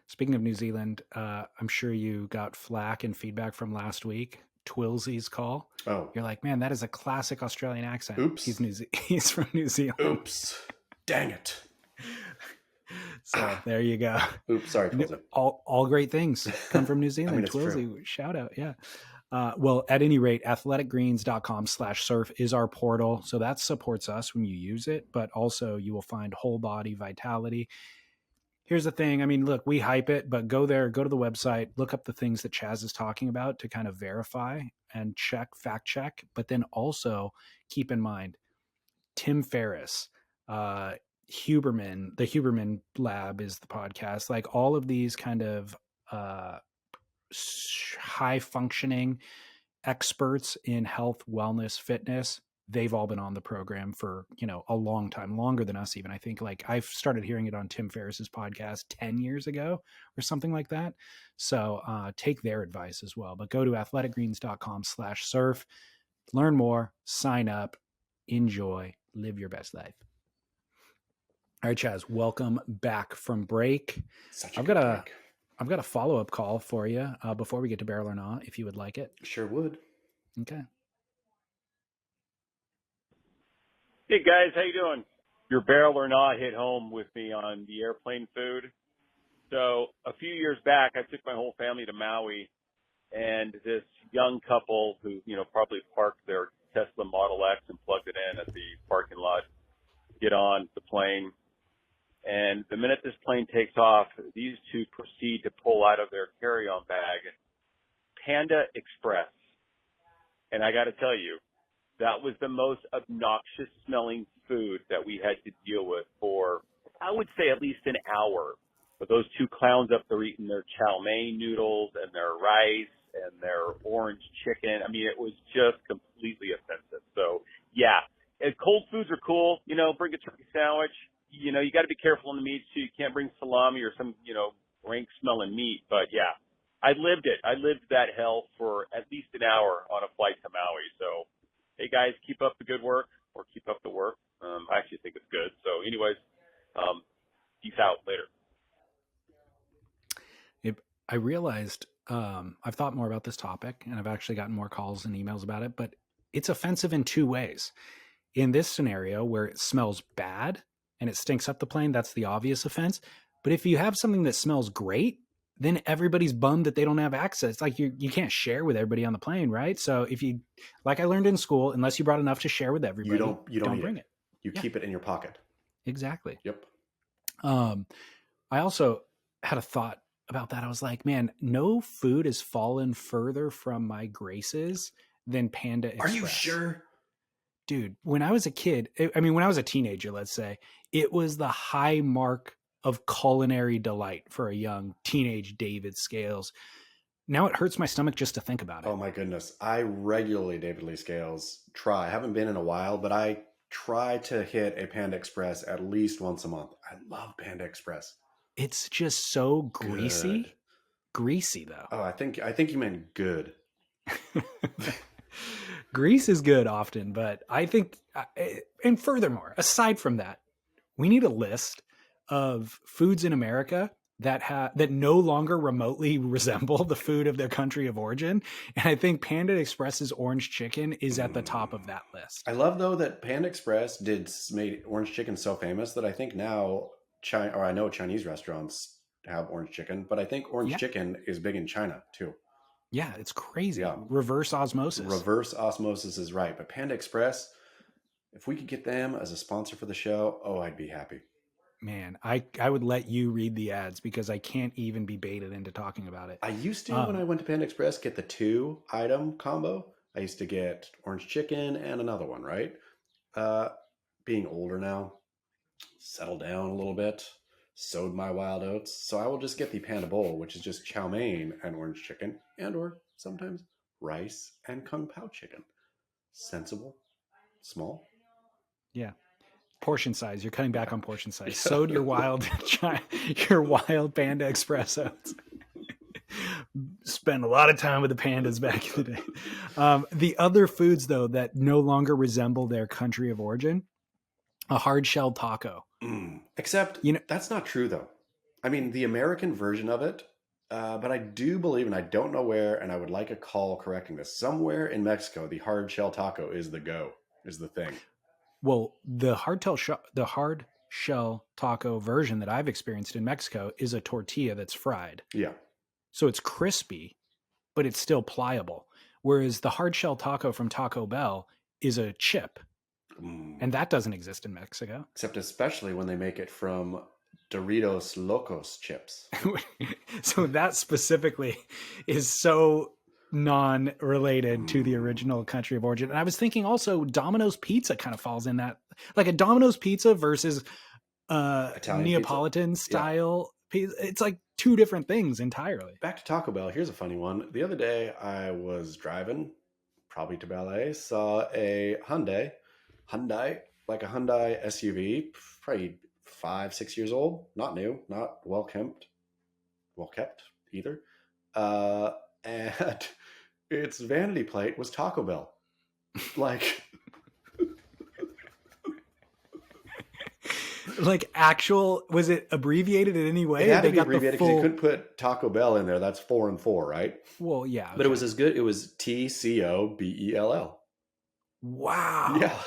Speaker 2: Speaking of New Zealand, I'm sure you got flack and feedback from last week. Twilsey's call.
Speaker 3: Oh.
Speaker 2: You're like, man, that is a classic Australian accent.
Speaker 3: Oops.
Speaker 2: He's from New Zealand.
Speaker 3: Oops. Dang it.
Speaker 2: So there you go.
Speaker 3: Oops, sorry, Twilsey.
Speaker 2: All great things come from New Zealand.
Speaker 3: I mean, it's
Speaker 2: Twilsey,
Speaker 3: true.
Speaker 2: Shout out. Yeah. Well, at any rate, athleticgreens.com/surf is our portal. So that supports us when you use it, but also you will find whole body vitality. Here's the thing. I mean, look, we hype it, but go there, go to the website, look up the things that Chaz is talking about to kind of verify and fact check. But then also keep in mind, Tim Ferriss, Huberman, the Huberman Lab is the podcast. Like all of these kind of high functioning experts in health, wellness, fitness, they've all been on the program for, a long time, longer than us even. I think like I've started hearing it on Tim Ferriss's podcast 10 years ago or something like that. So take their advice as well. But go to athleticgreens.com/surf, learn more, sign up, enjoy, live your best life. All right, Chaz, welcome back from break. I've got a follow-up call for you before we get to Barrel or Not, if you would like it.
Speaker 3: Sure would.
Speaker 2: Okay.
Speaker 5: Hey guys, how you doing? Your Barrel or Not hit home with me on the airplane food. So a few years back, I took my whole family to Maui, and this young couple who, probably parked their Tesla Model X and plugged it in at the parking lot, get on the plane. And the minute this plane takes off, these two proceed to pull out of their carry-on bag Panda Express. And I got to tell you, that was the most obnoxious smelling food that we had to deal with for, I would say, at least an hour. But those two clowns up there eating their chow mein noodles and their rice and their orange chicken. I mean, it was just completely offensive. So, yeah, cold foods are cool. Bring a turkey sandwich. You got to be careful on the meat too. You can't bring salami or some, rank smelling meat. But yeah, I lived it. I lived that hell for at least an hour on a flight to Maui. So, hey guys, keep up the good work or keep up the work. I actually think it's good. So anyways, peace out later.
Speaker 2: I realized I've thought more about this topic, and I've actually gotten more calls and emails about it, but it's offensive in two ways. In this scenario where it smells bad and it stinks up the plane, that's the obvious offense. But if you have something that smells great, then everybody's bummed that they don't have access. It's like you can't share with everybody on the plane, right? So if you, like I learned in school, unless you brought enough to share with everybody, you don't bring it.
Speaker 3: You keep it in your pocket.
Speaker 2: Exactly.
Speaker 3: Yep.
Speaker 2: I also had a thought about that. I was like, man, no food has fallen further from my graces than Panda Express.
Speaker 3: Are you sure?
Speaker 2: Dude, when I was a kid, when I was a teenager, let's say, it was the high mark of culinary delight for a young teenage David Scales. Now it hurts my stomach just to think about it.
Speaker 3: Oh my goodness. I regularly, David Lee Scales, try. I haven't been in a while, but I try to hit a Panda Express at least once a month. I love Panda Express.
Speaker 2: It's just so greasy.
Speaker 3: Good.
Speaker 2: Greasy though.
Speaker 3: Oh, I think you meant good.
Speaker 2: Grease is good often, but I think, and furthermore, aside from that, we need a list of foods in America that no longer remotely resemble the food of their country of origin. And I think Panda Express's orange chicken is at the top of that list.
Speaker 3: I love though that Panda Express made orange chicken so famous that I think now I know Chinese restaurants have orange chicken, but I think orange chicken is big in China too.
Speaker 2: Yeah, it's crazy.
Speaker 3: Yeah.
Speaker 2: Reverse osmosis.
Speaker 3: Reverse osmosis is right. But Panda Express, if we could get them as a sponsor for the show, I'd be happy.
Speaker 2: Man, I would let you read the ads because I can't even be baited into talking about it.
Speaker 3: I used to, when I went to Panda Express, get the 2-item combo. I used to get orange chicken and another one, right? Being older now, settled down a little bit, sowed my wild oats. So I will just get the Panda Bowl, which is just chow mein and orange chicken, and or sometimes rice and kung pao chicken. Sensible, small.
Speaker 2: Yeah. Portion size. You're cutting back on portion size. Sowed your wild Panda Express oats. Spend a lot of time with the pandas back in the day. The other foods, though, that no longer resemble their country of origin, a hard-shelled taco.
Speaker 3: Except, that's not true, though. I mean, the American version of it, but I do believe, and I don't know where, and I would like a call correcting this, somewhere in Mexico, the hard-shell taco is the thing.
Speaker 2: Well, the hard shell taco version that I've experienced in Mexico is a tortilla that's fried.
Speaker 3: Yeah.
Speaker 2: So it's crispy, but it's still pliable. Whereas the hard shell taco from Taco Bell is a chip. And that doesn't exist in Mexico.
Speaker 3: Except especially when they make it from Doritos Locos chips.
Speaker 2: So that specifically is so non-related to the original country of origin. And I was thinking also Domino's pizza kind of falls in that, like a Domino's pizza versus Neapolitan pizza. Style pizza. It's like two different things entirely.
Speaker 3: Back to Taco Bell. Here's a funny one. The other day I was driving probably to ballet, saw a Hyundai, like a Hyundai SUV, probably 5-6 years old, not new, not well kept either. And its vanity plate was Taco Bell. Like
Speaker 2: actual, was it abbreviated in any way?
Speaker 3: It had to be abbreviated because you couldn't put Taco Bell in there. That's 4 and 4, right?
Speaker 2: Well, yeah.
Speaker 3: But it was as good. It was TCOBELL.
Speaker 2: Wow.
Speaker 3: Yeah.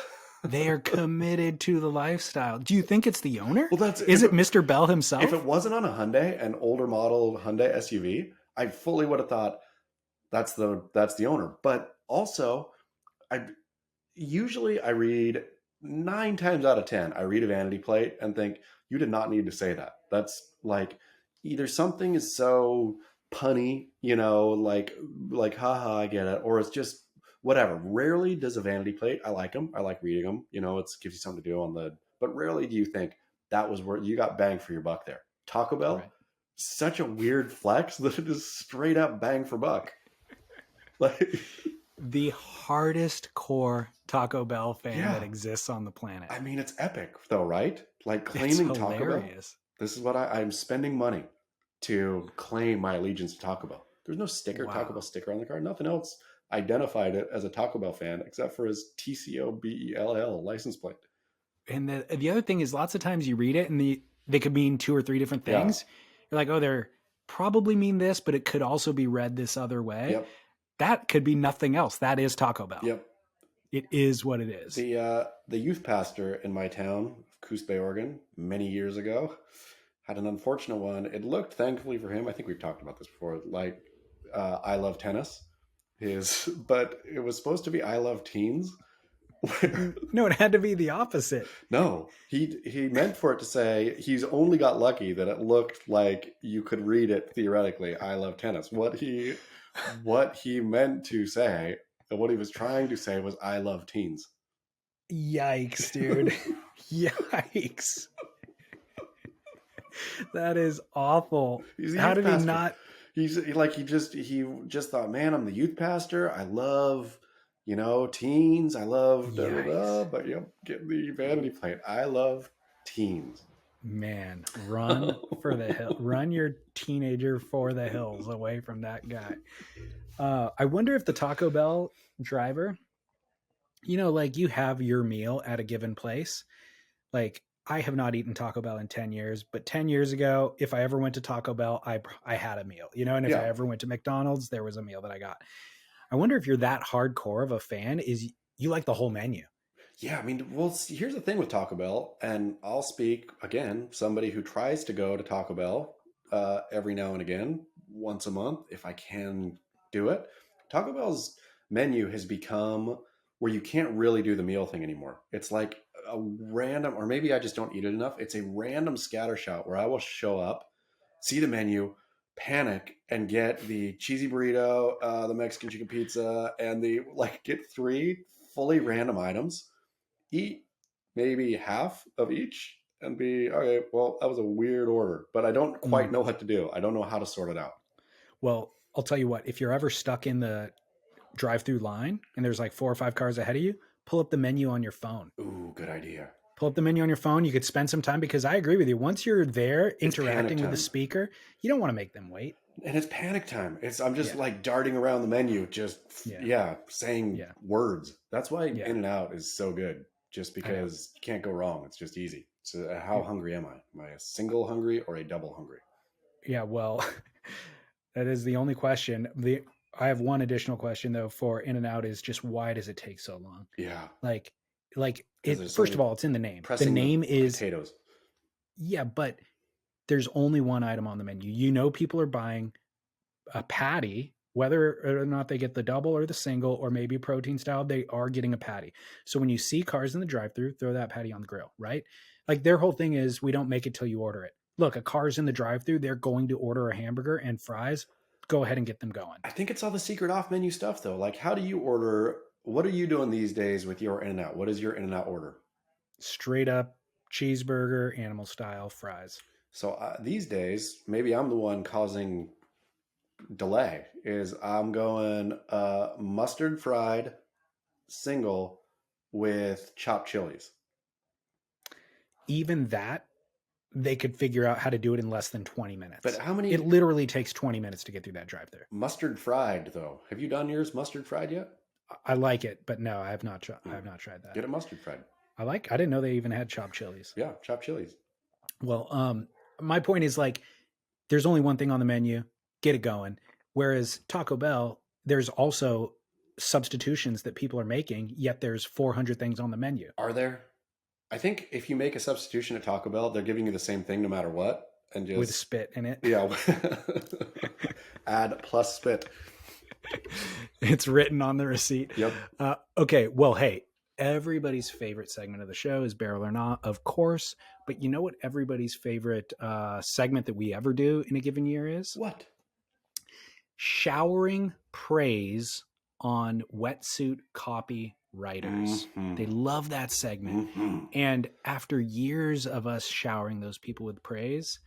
Speaker 2: They are committed to the lifestyle. Do you think it's the owner?
Speaker 3: Well,
Speaker 2: is it Mr. Bell himself?
Speaker 3: If it wasn't on a Hyundai, an older model Hyundai SUV, I fully would have thought, That's the owner. But also, I read 9 times out of 10, I read a vanity plate and think, you did not need to say that. That's like, either something is so punny, haha, I get it, or it's just whatever. Rarely does a vanity plate, I like them, I like reading them, it gives you something to do but rarely do you think that was where you got bang for your buck there. Taco Bell,
Speaker 2: Right.
Speaker 3: Such a weird flex that it is straight up bang for buck. Like,
Speaker 2: the hardest core Taco Bell fan
Speaker 3: Yeah.
Speaker 2: that exists on the planet.
Speaker 3: I mean, it's epic though, right? Like,
Speaker 2: It's
Speaker 3: claiming Taco Bell.
Speaker 2: hilarious.
Speaker 3: This is what I'm spending money to claim my allegiance to Taco Bell. There's no sticker,
Speaker 2: Wow.
Speaker 3: Taco Bell sticker on the car. Nothing else identified it as a Taco Bell fan except for his TCOBELL license plate.
Speaker 2: And the other thing is, lots of times you read it and they could mean 2 or 3 different things. You're like, oh, they're probably mean this, but it could also be read this other way.
Speaker 3: Yep.
Speaker 2: That could be nothing else. That is Taco Bell.
Speaker 3: Yep.
Speaker 2: It is what it is.
Speaker 3: The youth pastor in my town, Coos Bay, Oregon, many years ago, had an unfortunate one. It looked, thankfully for him, I think we've talked about this before, like I love tennis. But it was supposed to be I love teens.
Speaker 2: No, it had to be the opposite.
Speaker 3: No, he meant for it to say, he's only got lucky that it looked like you could read it theoretically, I love tennis. What he meant to say, and what he was trying to say, was I love teens.
Speaker 2: Yikes, dude. Yikes. That is awful. How did he not?
Speaker 3: He just thought, man, I'm the youth pastor. I love, teens. I love but get the vanity plate. I love teens.
Speaker 2: Man, run for the hill. Run your teenager for the hills away from that guy. I wonder if the Taco Bell driver, like, you have your meal at a given place. Like, I have not eaten Taco Bell in 10 years, but 10 years ago, if I ever went to Taco Bell, I had a meal, and if I ever went to McDonald's, there was a meal that I got. I wonder if you're that hardcore of a fan, is you like the whole menu.
Speaker 3: Yeah, I mean, well, here's the thing with Taco Bell, and I'll speak, again, somebody who tries to go to Taco Bell every now and again, once a month, if I can do it. Taco Bell's menu has become where you can't really do the meal thing anymore. It's like a random, or maybe I just don't eat it enough. It's a random scattershot where I will show up, see the menu, panic, and get the cheesy burrito, the Mexican chicken pizza, and get 3 fully random items, eat maybe half of each, and be, okay, well, that was a weird order, but I don't quite know what to do. I don't know how to sort it out.
Speaker 2: Well, I'll tell you what, if you're ever stuck in the drive-through line and there's like 4 or 5 cars ahead of you, pull up the menu on your phone.
Speaker 3: Ooh, good idea.
Speaker 2: Pull up the menu on your phone. You could spend some time, because I agree with you. Once you're there interacting with the speaker, you don't want to make them wait.
Speaker 3: And it's panic time. I'm just like darting around the menu, just saying words. That's why In-N-Out is so good, just because you can't go wrong. It's just easy. So how hungry am I? Am I a single hungry or a double hungry?
Speaker 2: Yeah, well, that is the only question. I have one additional question though for In-N-Out, is just, why does it take so long?
Speaker 3: Yeah.
Speaker 2: Like it, first of all, it's in the name. The name is
Speaker 3: potatoes.
Speaker 2: Yeah, but there's only one item on the menu. People are buying a patty, whether or not they get the double or the single, or maybe protein style, they are getting a patty. So when you see cars in the drive-thru, throw that patty on the grill, right? Like, their whole thing is, we don't make it till you order it. Look, a car's in the drive-thru, they're going to order a hamburger and fries. Go ahead and get them going.
Speaker 3: I think it's all the secret off-menu stuff, though. Like, how do you order? What are you doing these days with your In-N-Out? What is your In-N-Out order?
Speaker 2: Straight up cheeseburger, animal style, fries.
Speaker 3: So these days, maybe I'm the one causing delay, is I'm going mustard fried single with chopped chilies.
Speaker 2: Even that, they could figure out how to do it in less than 20 minutes.
Speaker 3: But how many?
Speaker 2: It literally takes 20 minutes to get through that drive-thru.
Speaker 3: Mustard fried, though. Have you done yours mustard fried yet?
Speaker 2: I like it, but no, I have not tried that.
Speaker 3: Get it mustard fried.
Speaker 2: I didn't know they even had chopped chilies.
Speaker 3: Yeah, chopped chilies.
Speaker 2: Well, my point is, like, there's only one thing on the menu, get it going. Whereas Taco Bell, there's also substitutions that people are making, yet there's 400 things on the menu.
Speaker 3: Are there? I think if you make a substitution at Taco Bell, they're giving you the same thing no matter what. And just
Speaker 2: with spit in it.
Speaker 3: Yeah. Add plus spit.
Speaker 2: It's written on the receipt.
Speaker 3: Yep.
Speaker 2: Okay. Well, hey, everybody's favorite segment of the show is Barrel or Not, of course. But you know what everybody's favorite segment that we ever do in a given year is?
Speaker 3: What?
Speaker 2: Showering praise on wetsuit copywriters.
Speaker 3: Mhm.
Speaker 2: They love that segment. And after years of us showering those people with praise,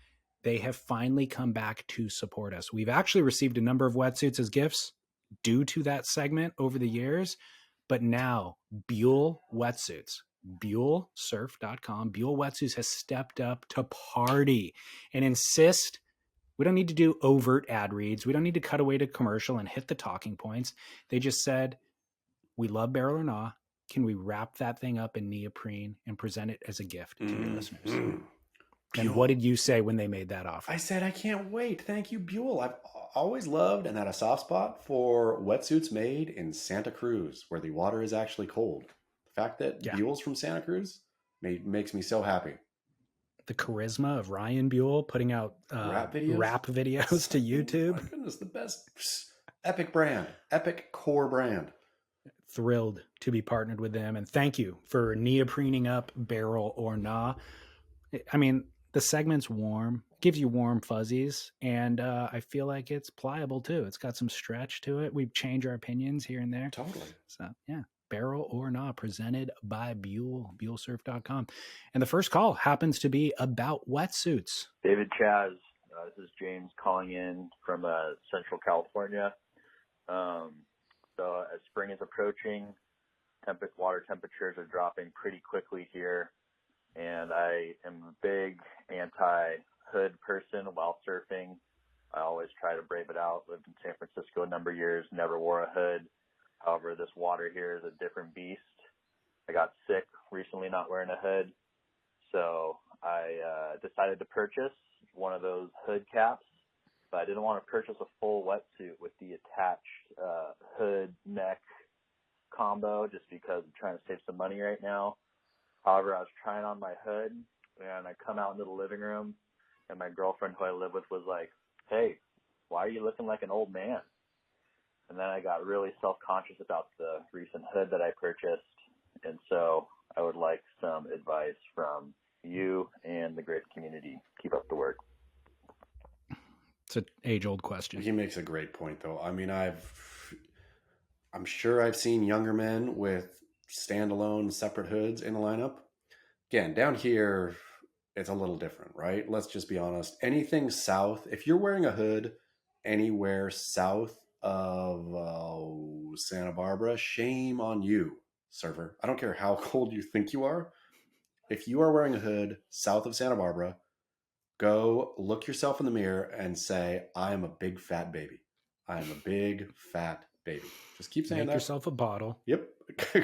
Speaker 2: they have finally come back to support us. We've actually received a number of wetsuits as gifts due to that segment over the years. But now Buell Wetsuits, BuellSurf.com, Buell Wetsuits has stepped up to party and insist we don't need to do overt ad reads. We don't need to cut away to commercial and hit the talking points. They just said, we love Barrel or Not. Can we wrap that thing up in neoprene and present it as a gift to your listeners? And what did you say when they made that offer?
Speaker 3: I said, I can't wait. Thank you, Buell. I've always loved and had a soft spot for wetsuits made in Santa Cruz, where the water is actually cold. The fact that Buell's from Santa Cruz makes me so happy.
Speaker 2: The charisma of Ryan Buell putting out rap videos to YouTube.
Speaker 3: My goodness, the best epic brand, epic core brand.
Speaker 2: Thrilled to be partnered with them. And thank you for neoprening up Barrel or Nah. I mean, the segment's warm, gives you warm fuzzies, and I feel like it's pliable too. It's got some stretch to it. We've changed our opinions here and there.
Speaker 3: Totally.
Speaker 2: So yeah, Barrel or Not, presented by Buell, BuellSurf.com. And the first call happens to be about wetsuits.
Speaker 6: David, Chaz, this is James calling in from Central California. So as spring is approaching, water temperatures are dropping pretty quickly here. And I am a big anti-hood person while surfing. I always try to brave it out. Lived in San Francisco a number of years, never wore a hood. However, this water here is a different beast. I got sick recently not wearing a hood. So I decided to purchase one of those hood caps. But I didn't want to purchase a full wetsuit with the attached hood neck combo just because I'm trying to save some money right now. However, I was trying on my hood, and I come out into the living room, and my girlfriend who I live with was like, hey, why are you looking like an old man? And then I got really self-conscious about the recent hood that I purchased, and so I would like some advice from you and the great community. Keep up the work.
Speaker 2: It's an age-old question.
Speaker 3: He makes a great point, though. I mean, I'm sure I've seen younger men with standalone separate hoods in the lineup. Again, down here, it's a little different, right? Let's just be honest. Anything south, if you're wearing a hood anywhere south of Santa Barbara, shame on you, surfer. I don't care how cold you think you are. If you are wearing a hood south of Santa Barbara, go look yourself in the mirror and say, I am a big fat baby. I am a big fat baby. Just keep saying that.
Speaker 2: Make yourself a bottle.
Speaker 3: Yep.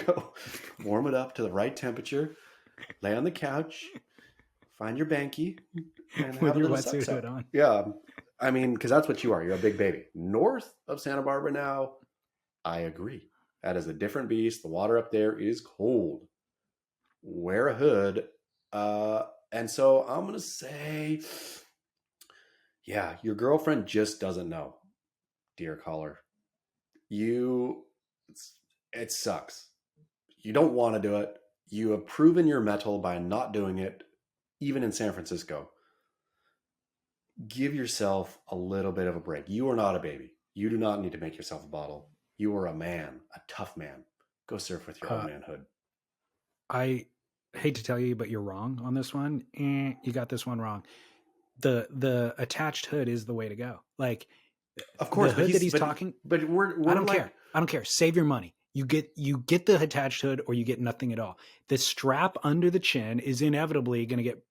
Speaker 3: Go warm it up to the right temperature. Lay on the couch. Find your banky. And
Speaker 2: with your wetsuit hood on.
Speaker 3: Yeah. I mean, because that's what you are. You're a big baby. North of Santa Barbara now, I agree. That is a different beast. The water up there is cold. Wear a hood. And so I'm going to say, yeah, your girlfriend just doesn't know, dear caller. It sucks. You don't want to do it. You have proven your mettle by not doing it, even in San Francisco. Give yourself a little bit of a break. You are not a baby. You do not need to make yourself a bottle. You are a man, a tough man. Go surf with your old manhood.
Speaker 2: I hate to tell you, but you're wrong on this one. You got this one wrong. The attached hood is the way to go. Like,
Speaker 3: of course,
Speaker 2: the hood that he's talking.
Speaker 3: But
Speaker 2: I don't care. I don't care. Save your money. You get the attached hood, or you get nothing at all. The strap under the chin is inevitably going to get,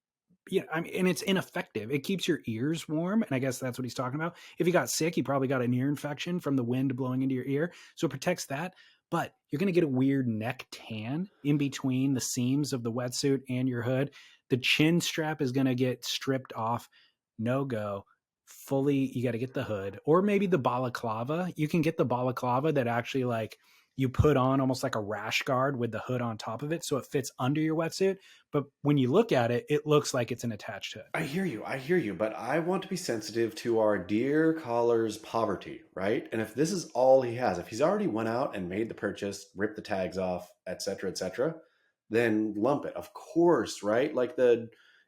Speaker 2: and it's ineffective. It keeps your ears warm, and I guess that's what he's talking about. If you got sick, you probably got an ear infection from the wind blowing into your ear, so it protects that. But you're going to get a weird neck tan in between the seams of the wetsuit and your hood. The chin strap is going to get stripped off. No go. Fully, you got to get the hood, or maybe the balaclava. You can get the balaclava that actually like you put on almost like a rash guard with the hood on top of it, so it fits under your wetsuit. But when you look at it, it looks like it's an attached hood.
Speaker 3: I hear you, but I want to be sensitive to our dear caller's poverty, right? And if this is all he has, if he's already went out and made the purchase, ripped the tags off, etc., then lump it. Of course, right? Like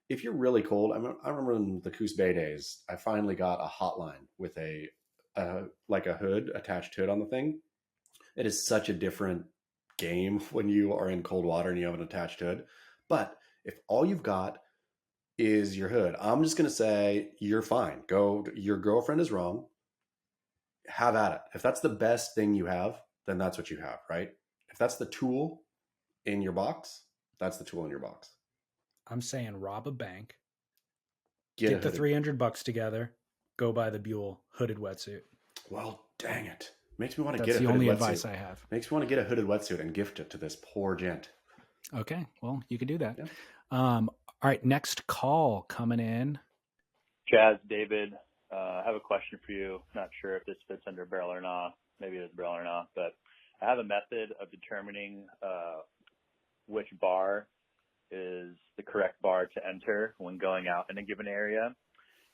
Speaker 3: if you're really cold, I remember in the Coos Bay days, I finally got a hotline with a hood, attached hood on the thing. It is such a different game when you are in cold water and you have an attached hood. But if all you've got is your hood, I'm just going to say you're fine. Your girlfriend is wrong. Have at it. If that's the best thing you have, then that's what you have, right? If that's the tool in your box, that's the tool in your box.
Speaker 2: I'm saying rob a bank,
Speaker 3: Get
Speaker 2: the $300 together, go buy the Buell hooded wetsuit.
Speaker 3: Well, dang it. Makes me want to
Speaker 2: That's
Speaker 3: get a
Speaker 2: the
Speaker 3: hooded
Speaker 2: only
Speaker 3: wetsuit.
Speaker 2: advice I have.
Speaker 3: Makes me want to get a hooded wetsuit and gift it to this poor gent.
Speaker 2: Okay, well, you could do that.
Speaker 3: Yeah.
Speaker 2: All right, next call coming in.
Speaker 6: Chaz, David, I have a question for you. Not sure if this fits under barrel or not. Maybe it's barrel or not, but I have a method of determining which bar is the correct bar to enter when going out in a given area.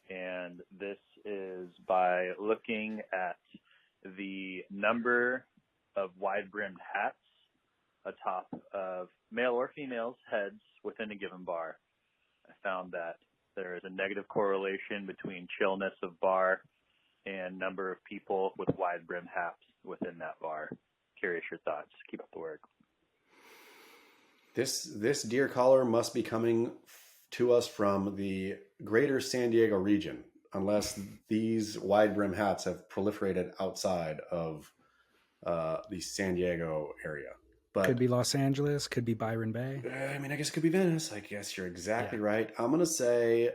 Speaker 6: And this is by looking at the number of wide-brimmed hats atop of male or female's heads within a given bar. I found that there is a negative correlation between chillness of bar and number of people with wide-brimmed hats within that bar. Curious your thoughts. Keep up the work.
Speaker 3: This dear caller must be coming to us from the greater San Diego region, unless these wide brim hats have proliferated outside of the San Diego area. But
Speaker 2: Could be Los Angeles, could be Byron Bay.
Speaker 3: I mean, I guess it could be Venice. I guess you're exactly right. I'm going to say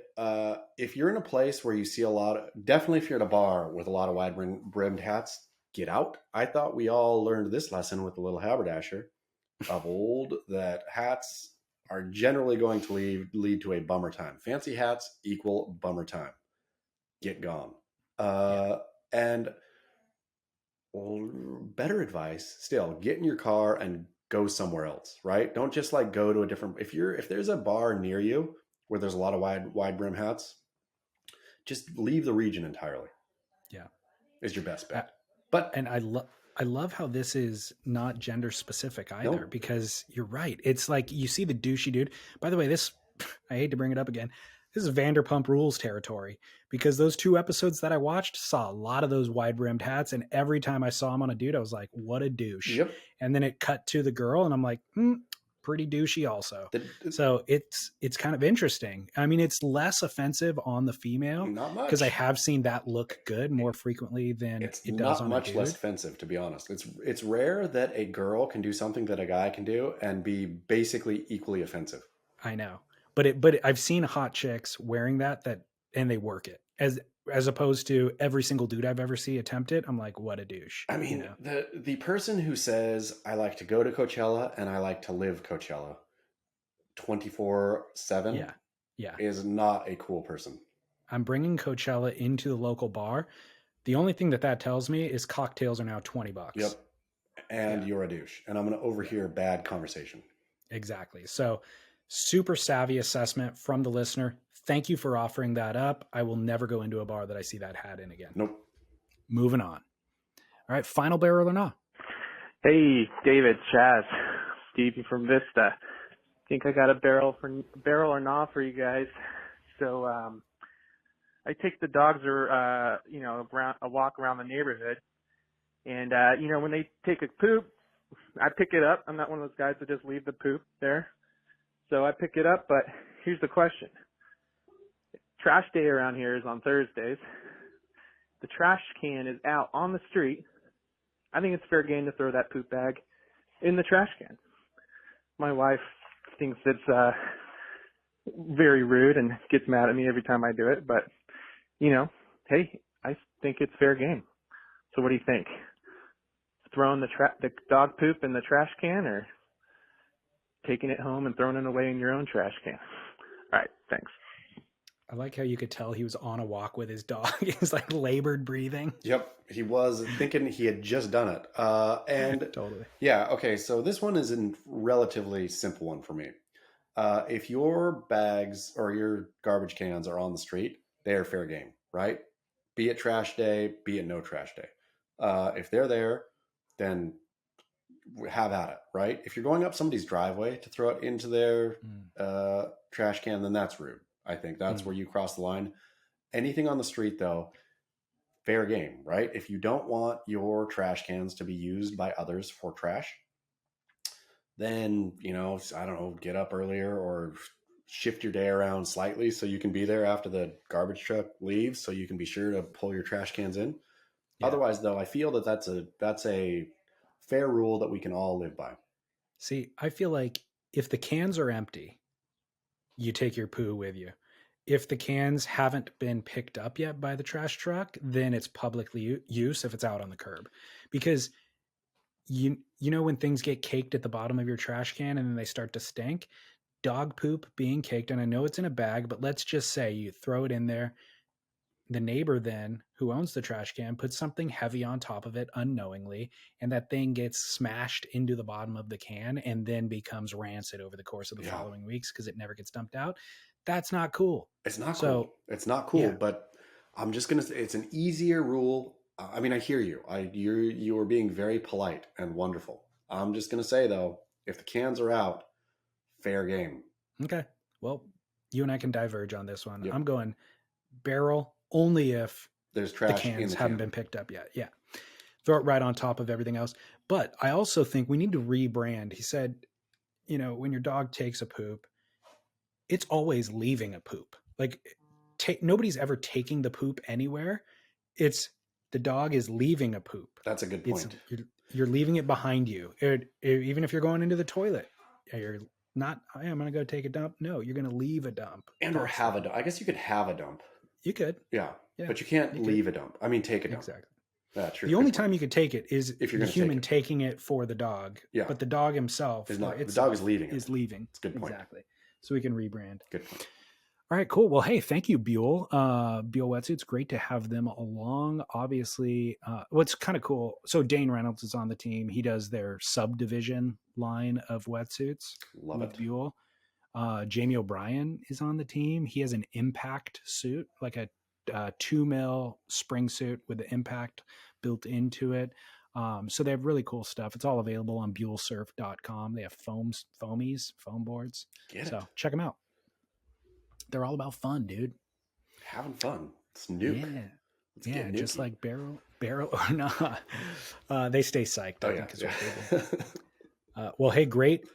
Speaker 3: if you're in a place where you see definitely if you're at a bar with a lot of wide brimmed hats, get out. I thought we all learned this lesson with the little haberdasher of old, that hats are generally going to lead to a bummer time. Fancy hats equal bummer time. Get gone. And better advice still, get in your car and go somewhere else, right? Don't just like go to a different, if there's a bar near you where there's a lot of wide brim hats, just leave the region entirely.
Speaker 2: Yeah.
Speaker 3: Is your best bet.
Speaker 2: And I love how this is not gender specific either, because you're right. It's like you see the douchey dude. By the way, I hate to bring it up again. This is Vanderpump Rules territory, because those 2 episodes that I watched saw a lot of those wide brimmed hats. And every time I saw him on a dude, I was like, what a douche.
Speaker 3: Yep.
Speaker 2: And then it cut to the girl and I'm like, pretty douchey also. So it's kind of interesting. I mean, it's less offensive on the female,
Speaker 3: not much,
Speaker 2: because I have seen that look good more frequently than it does on a dude.
Speaker 3: Much less offensive, to be honest. It's rare that a girl can do something that a guy can do and be basically equally offensive.
Speaker 2: I know, but I've seen hot chicks wearing that and they work it as opposed to every single dude I've ever seen attempt it. I'm like, what a douche.
Speaker 3: I mean, the person who says, I like to go to Coachella and I like to live Coachella 24/7 is not a cool person.
Speaker 2: I'm bringing Coachella into the local bar. The only thing that tells me is cocktails are now $20.
Speaker 3: Yep. And you're a douche. And I'm going to overhear bad conversation.
Speaker 2: Exactly. So super savvy assessment from the listener. Thank you for offering that up. I will never go into a bar that I see that hat in again.
Speaker 3: Nope.
Speaker 2: Moving on. All right. Final barrel or not?
Speaker 7: Hey, David, Chaz, Stevie from Vista. Think I got a barrel or not for you guys. So, I take the dogs around a walk around the neighborhood, and when they take a poop, I pick it up. I'm not one of those guys that just leave the poop there. So I pick it up, but here's the question. Trash day around here is on Thursdays. The trash can is out on the street. I think it's fair game to throw that poop bag in the trash can. My wife thinks it's very rude and gets mad at me every time I do it, but hey, I think it's fair game. So what do you think? Throwing the dog poop in the trash can, or taking it home and throwing it away in your own trash can? All right, thanks.
Speaker 2: I like how you could tell he was on a walk with his dog. He was like labored breathing.
Speaker 3: Yep, he was thinking he had just done it. And
Speaker 2: Totally.
Speaker 3: yeah, okay, so this one is a relatively simple one for me. If your bags or your garbage cans are on the street, they are fair game, right? Be it trash day, be it no trash day. If they're there, then have at it, right? If you're going up somebody's driveway to throw it into their trash can, then that's rude. I think that's where you cross the line. Anything on the street, though, fair game, right? If you don't want your trash cans to be used by others for trash, then, you know, I don't know, get up earlier or shift your day around slightly so you can be there after the garbage truck leaves, so you can be sure to pull your trash cans in. Yeah. Otherwise, though, I feel that that's a fair rule that we can all live by.
Speaker 2: See, I feel like if the cans are empty, you take your poo with you. If the cans haven't been picked up yet by the trash truck, then it's public use if it's out on the curb. Because you know when things get caked at the bottom of your trash can and then they start to stink, dog poop being caked, and I know it's in a bag, but let's just say you throw it in there. The neighbor then, who owns the trash can, puts something heavy on top of it unknowingly, and that thing gets smashed into the bottom of the can and then becomes rancid over the course of the following weeks because it never gets dumped out. That's not cool.
Speaker 3: It's not cool. It's not cool, but I'm just going to say it's an easier rule. I mean, I hear you. You are being very polite and wonderful. I'm just going to say, though, if the cans are out, fair game.
Speaker 2: Okay. Well, you and I can diverge on this one. Yep. I'm going barrel only if
Speaker 3: there's trash
Speaker 2: the cans haven't been picked up yet. Yeah. Throw it right on top of everything else. But I also think we need to rebrand. He said, you know, when your dog takes a poop, it's always leaving a poop. Like nobody's ever taking the poop anywhere. It's the dog is leaving a poop.
Speaker 3: That's a good point.
Speaker 2: You're leaving it behind you. Even if you're going into the toilet, you're not, I'm going to go take a dump. No, you're going to leave a dump.
Speaker 3: And or have a dump. I guess you could have a dump.
Speaker 2: You could.
Speaker 3: Yeah. But you can't leave a dump. I mean, take a dump.
Speaker 2: Exactly.
Speaker 3: That's
Speaker 2: the only time you could take it is
Speaker 3: if you're
Speaker 2: the human taking it for the dog.
Speaker 3: Yeah.
Speaker 2: But the dog himself
Speaker 3: is not. The dog is leaving.
Speaker 2: Is leaving.
Speaker 3: It's a good point.
Speaker 2: Exactly. So we can rebrand.
Speaker 3: Good point.
Speaker 2: All right, cool. Well, hey, thank you, Buell. Buell Wetsuits. Great to have them along. Obviously, what's kind of cool. So Dane Reynolds is on the team. He does their subdivision line of wetsuits.
Speaker 3: Love it.
Speaker 2: Buell. Jamie O'Brien is on the team. He has an impact suit, like a 2 mil spring suit with the impact built into it. So they have really cool stuff. It's all available on buellsurf.com. They have foam boards. So check them out. They're all about fun, dude.
Speaker 3: Having fun. It's nuke.
Speaker 2: Yeah, just like barrel or not. They stay psyched. I think is what they do. Well, hey, great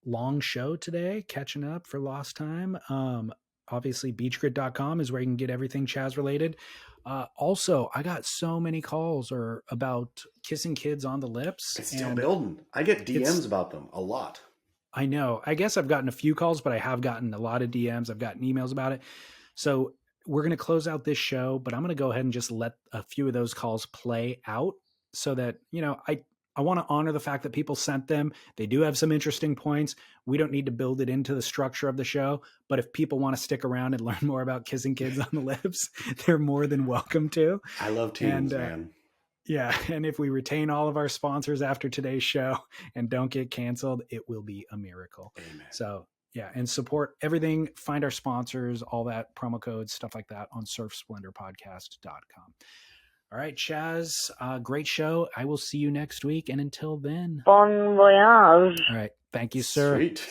Speaker 2: long show today. Catching up for lost time. Obviously, beachgrit.com is where you can get everything Chaz related. Also, I got so many calls about kissing kids on the lips.
Speaker 3: It's still building. I get DMs about them a lot.
Speaker 2: I know. I guess I've gotten a few calls, but I have gotten a lot of DMs. I've gotten emails about it. So we're going to close out this show, but I'm going to go ahead and just let a few of those calls play out so that, you know, I want to honor the fact that people sent them. They do have some interesting points. We don't need to build it into the structure of the show, but if people want to stick around and learn more about kissing kids on the lips, they're more than welcome to.
Speaker 3: I love teens, man.
Speaker 2: Yeah, and if we retain all of our sponsors after today's show and don't get canceled, it will be a miracle.
Speaker 3: Amen.
Speaker 2: So, yeah, and support everything. Find our sponsors, all that, promo codes, stuff like that on surfsplendorpodcast.com. All right, Chaz, great show. I will see you next week, and until then,
Speaker 8: bon voyage.
Speaker 2: All right, thank you, sir.
Speaker 3: Sweet.